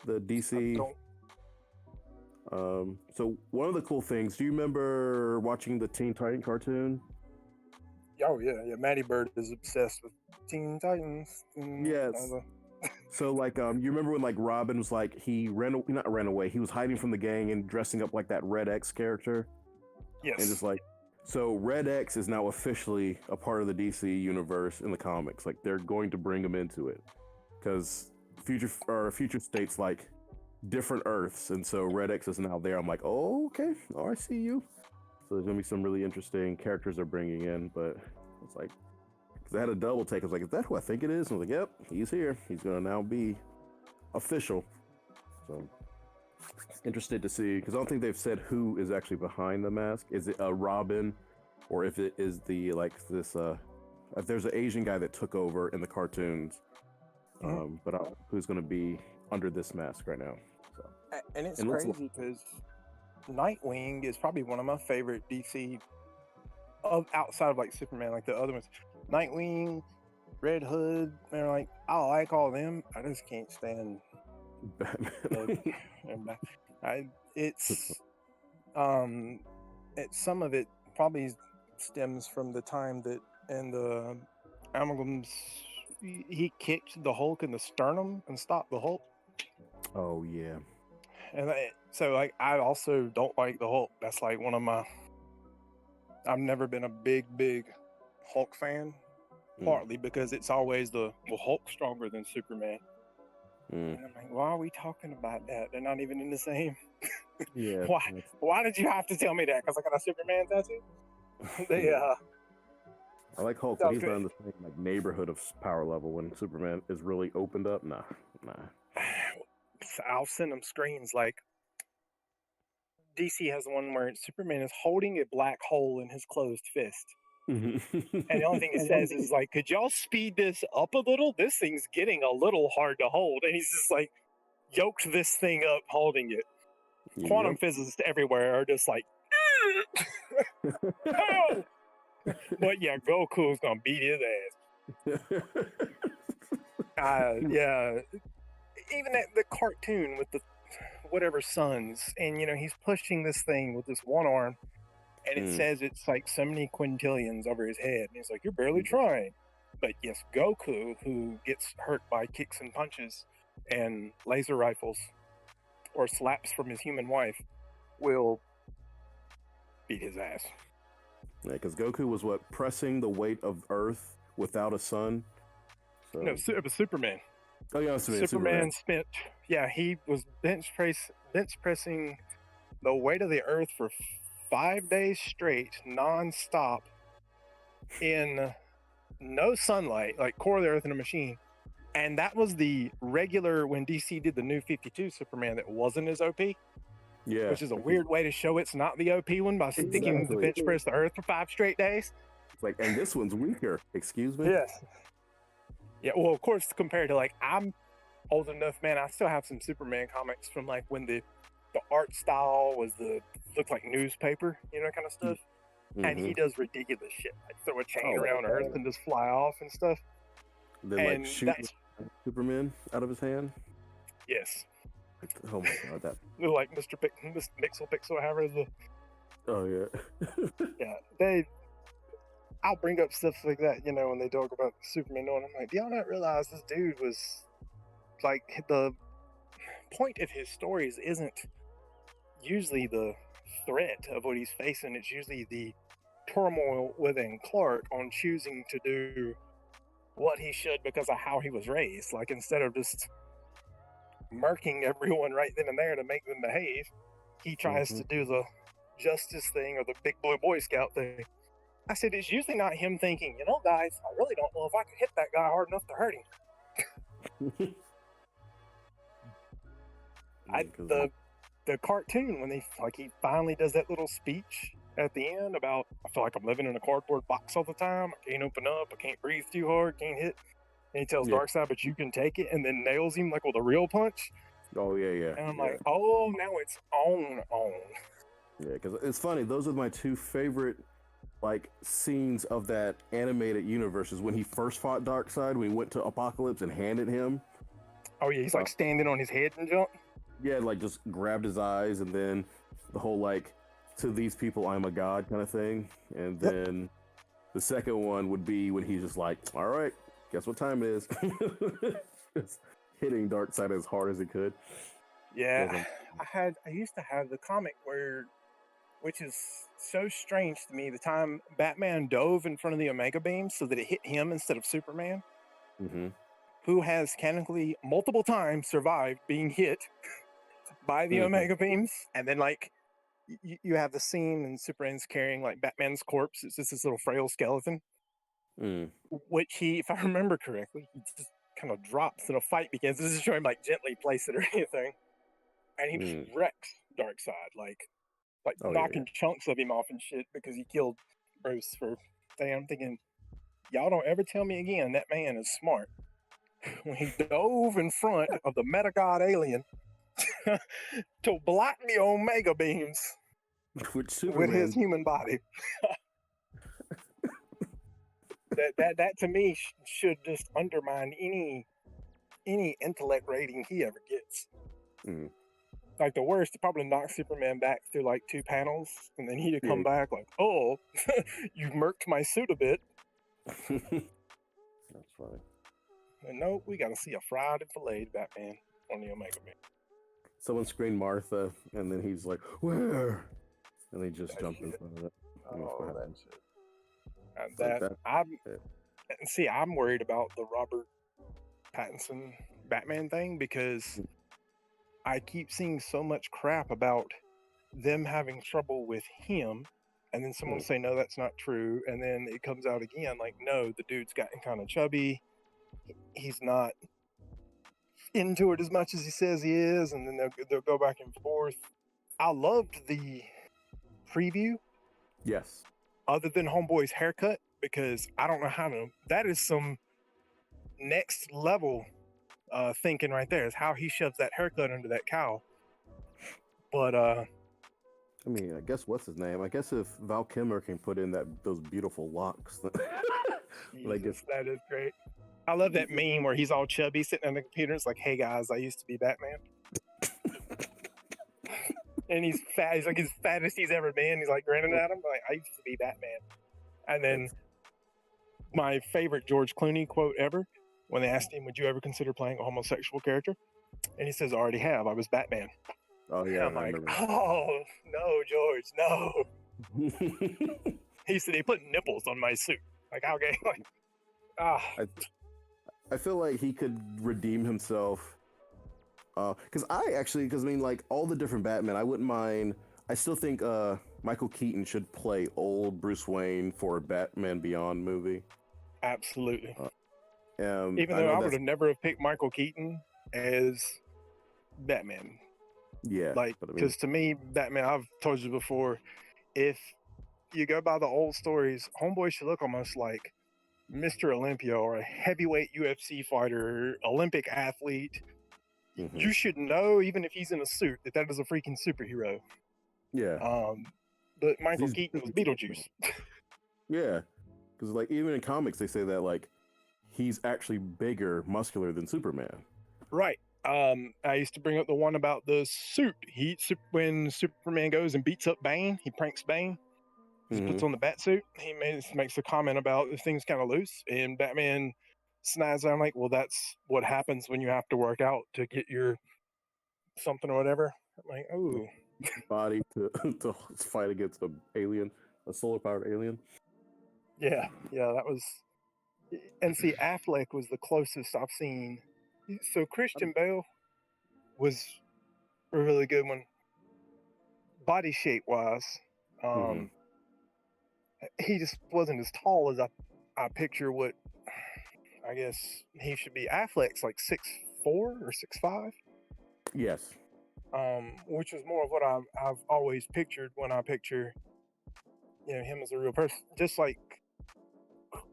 The DC. So one of the cool things. Do you remember watching the Teen Titan cartoon? Oh yeah. Matty Bird is obsessed with Teen Titans. Yes. So like, you remember when like Robin was like he not ran away. He was hiding from the gang and dressing up like that Red X character. Yes. And just like. So Red X is now officially a part of the DC universe in the comics. Like they're going to bring him into it because Future State's like different Earths, and so Red X is now there. I'm like, oh okay, I see you. So there's gonna be some really interesting characters they're bringing in, but it's like because I had a double take. I was like, is that who I think it is? And I was like, yep, he's here. He's gonna now be official. So. Interested to see because I don't think they've said who is actually behind the mask. Is it a Robin, or if it is the like this? If there's an Asian guy that took over in the cartoons, but who's going to be under this mask right now? So And it's And crazy because Nightwing is probably one of my favorite DC of outside of like Superman, like the other ones. Nightwing, Red Hood, they're like, I like all them. I just can't stand Batman. it's some of it probably stems from the time that in the Amalgams he kicked the Hulk in the sternum and stopped the Hulk. Oh yeah. And so like I also don't like the Hulk. That's like one of my. I've never been a big Hulk fan, partly because it's always the Hulk's stronger than Superman. And I'm like, why are we talking about that? They're not even in the same. Yeah. Why did you have to tell me that? Because I got a Superman tattoo. I like Hulk, but he's not in the same like neighborhood of power level. When Superman is really opened up, nah. I'll send them screens like DC has one where Superman is holding a black hole in his closed fist. And the only thing it says is like, could y'all speed this up a little? This thing's getting a little hard to hold. And he's just like, yoked this thing up holding it. Quantum physicists everywhere are just like, oh! But yeah, Goku's gonna beat his ass. Yeah. Even the cartoon with the whatever suns, and he's pushing this thing with this one arm, and it says it's like so many quintillions over his head, and he's like, you're barely trying. But yes, Goku, who gets hurt by kicks and punches and laser rifles or slaps from his human wife, will beat his ass. Yeah, because Goku was pressing the weight of Earth without a sun. So. No, it was Superman. Oh yeah, Superman spent. Yeah, he was bench pressing the weight of the Earth for 5 days straight, non-stop, in no sunlight, like core of the Earth in a machine. And that was the regular when DC did the New 52 Superman that wasn't as OP. Yeah, which is a weird way to show it's not the OP one by sticking the bench press the Earth for 5 straight days. It's like, and this one's weaker. Excuse me. Yes. Yeah. Well, of course, compared to like I'm old enough, man. I still have some Superman comics from like when the art style was looked like newspaper, kind of stuff. And he does ridiculous shit, like throw a chain around Earth and just fly off and stuff. Then like shoot Superman out of his hand. Yes. Oh my god, that like Mr. Pixel, however the. Oh yeah. Yeah, I'll bring up stuff like that, when they talk about Superman. And I'm like, do y'all not realize this dude was like the point of his stories isn't usually the threat of what he's facing. It's usually the turmoil within Clark on choosing to do what he should because of how he was raised. Like instead of just murking everyone right then and there to make them behave, he tries to do the justice thing or the big blue Boy Scout thing. I said, it's usually not him thinking, guys, I really don't know if I could hit that guy hard enough to hurt him. The cartoon, when he finally does that little speech at the end about, I feel like I'm living in a cardboard box all the time. I can't open up. I can't breathe too hard. Can't hit. And he tells Darkseid, but you can take it, and then nails him like with a real punch. Oh yeah. And I'm like, oh, now it's on. Yeah, because it's funny. Those are my two favorite scenes of that animated universe. Is when he first fought Darkseid, when he went to Apocalypse and handed him. Oh yeah, he's standing on his head and jump. Yeah, just grabbed his eyes, and then the whole to these people I'm a god kind of thing. And then the second one would be when he's just like, all right, guess what time it is? Just hitting Darkseid as hard as he could. Yeah, I used to have the comic which is so strange to me, the time Batman dove in front of the Omega Beam so that it hit him instead of Superman, who has canonically multiple times survived being hit by the Omega Beams. And then you have the scene and Superman's carrying Batman's corpse. It's just this little frail skeleton, which he, if I remember correctly, he just kind of drops and a fight begins. This is showing him gently place it or anything. And he just wrecks Darkseid, knocking chunks of him off and shit because he killed Bruce for thing. I'm thinking, y'all don't ever tell me again that man is smart. When he dove in front of the Meta God alien to block the Omega beams with his human body. that to me should just undermine any intellect rating he ever gets. Mm. Like the worst, to probably knock Superman back through like 2 panels, and then he'd come back like, "Oh, you've murked my suit a bit." That's funny. And no, we got to see a fried and filleted Batman on the Omega beam. Someone screamed Martha, and then he's like, "Where?" And they just jumped in front of it. Oh, that's it. I'm worried about the Robert Pattinson Batman thing because I keep seeing so much crap about them having trouble with him, and then someone will say, no, that's not true, and then it comes out again like, no, the dude's gotten kind of chubby, he's not into it as much as he says he is, and then they'll go back and forth. I loved the preview. Yes. Other than Homeboy's haircut, because I don't know how to. That is some next level thinking right there. Is how he shoves that haircut under that cowl. But I mean, I guess what's his name? I guess if Val Kilmer can put in those beautiful locks, Jesus, that is great. I love that meme where he's all chubby sitting on the computer. It's like, hey guys, I used to be Batman. And he's fat. He's like as fat as he's ever been. He's like grinning at him. Like, I used to be Batman. And then my favorite George Clooney quote ever, when they asked him, would you ever consider playing a homosexual character? And he says, I already have. I was Batman. Oh, yeah. And I'm like, oh, no, George, no. He said, he put nipples on my suit. Like, okay. Like, I feel like he could redeem himself. Because I mean, like, all the different Batman, I wouldn't mind. I still think Michael Keaton should play old Bruce Wayne for a Batman Beyond movie. Absolutely. Even though I would have never have picked Michael Keaton as Batman. Yeah. Like, because to me, Batman, I've told you before, if you go by the old stories, Homeboy should look almost like Mr. Olympia or a heavyweight UFC fighter, Olympic athlete. Mm-hmm. You should know, even if he's in a suit, that is a freaking superhero. Yeah. But Michael Keaton was Beetlejuice. Yeah. Because, like, even in comics, they say that, like, he's actually bigger, muscular than Superman. Right. I used to bring up the one about the suit. When Superman goes and beats up Bane, he pranks Bane. He puts on the bat suit. He makes a comment about if things kind of loose, and Batman snags. I'm like, well, that's what happens when you have to work out to get your something or whatever. I'm like, oh, body to fight against a solar powered alien. Yeah, that was. And see, Affleck was the closest I've seen. So Christian Bale was a really good one, body shape wise. He just wasn't as tall as I picture what I guess he should be. Affleck's like 6'4" or 6'5". Yes. Which is more of what I've always pictured when I picture, him as a real person. Just like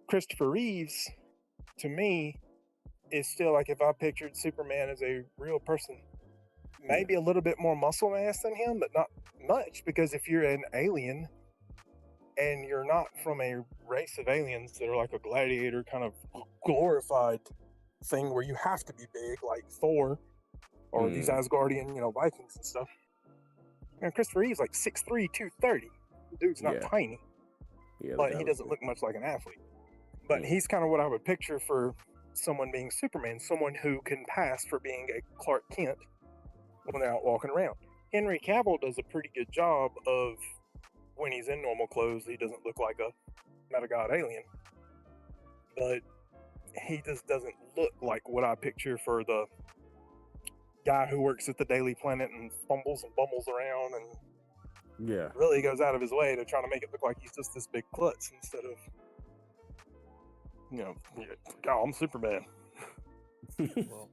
Christopher Reeves, to me, is still like if I pictured Superman as a real person, maybe a little bit more muscle mass than him, but not much, because if you're an alien and you're not from a race of aliens that are like a gladiator kind of glorified thing where you have to be big like Thor or these Asgardian, Vikings and stuff. And Christopher Reeve's like 6'3", 230. The dude's not tiny, but he doesn't look much like an athlete. But he's kind of what I would picture for someone being Superman, someone who can pass for being a Clark Kent when they're out walking around. Henry Cavill does a pretty good job of, when he's in normal clothes, he doesn't look like a meta-god alien. But he just doesn't look like what I picture for the guy who works at the Daily Planet and fumbles and bumbles around and really goes out of his way to try to make it look like he's just this big klutz instead of, God, I'm Superman. Well,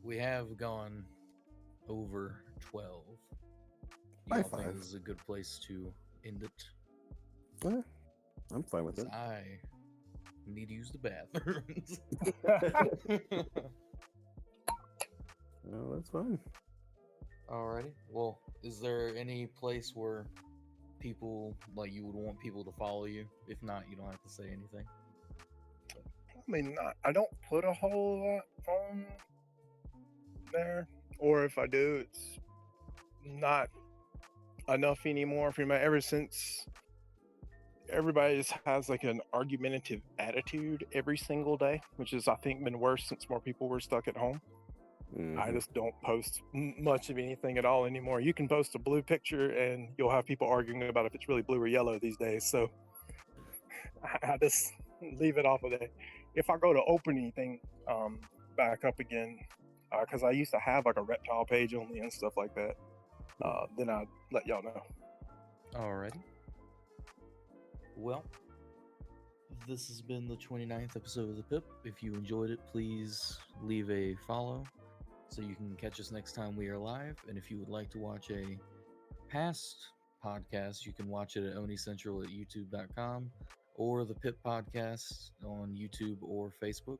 we have gone over 12. I think this is a good place to end it. Well, I'm fine with it. I need to use the bathrooms. Well, that's fine. Alrighty. Well, is there any place where people like you would want people to follow you? If not, you don't have to say anything. I mean, I don't put a whole lot on there, or if I do, it's not enough anymore. For me, ever since everybody just has like an argumentative attitude every single day, which is I think been worse since more people were stuck at home. I just don't post much of anything at all anymore. You can post a blue picture and you'll have people arguing about if it's really blue or yellow these days. So I just leave it off of there. If I go to open anything back up again, because I used to have like a reptile page only and stuff like that, then I'd let y'all know. Alrighty. Well, this has been the 29th episode of the PiP. If you enjoyed it, please leave a follow so you can catch us next time we are live. And if you would like to watch a past podcast, you can watch it at Oni Central at youtube.com or the PiP Podcast on YouTube or Facebook.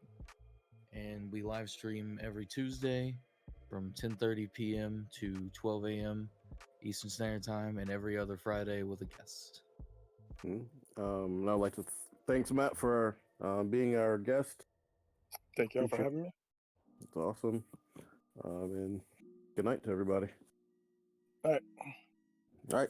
And we live stream every Tuesday from 10:30 p.m. to 12 a.m. Eastern Standard Time, and every other Friday with a guest. And I'd like to thanks Matt for being our guest. Thank y'all for having me. It's awesome. And good night to everybody. All right. All right.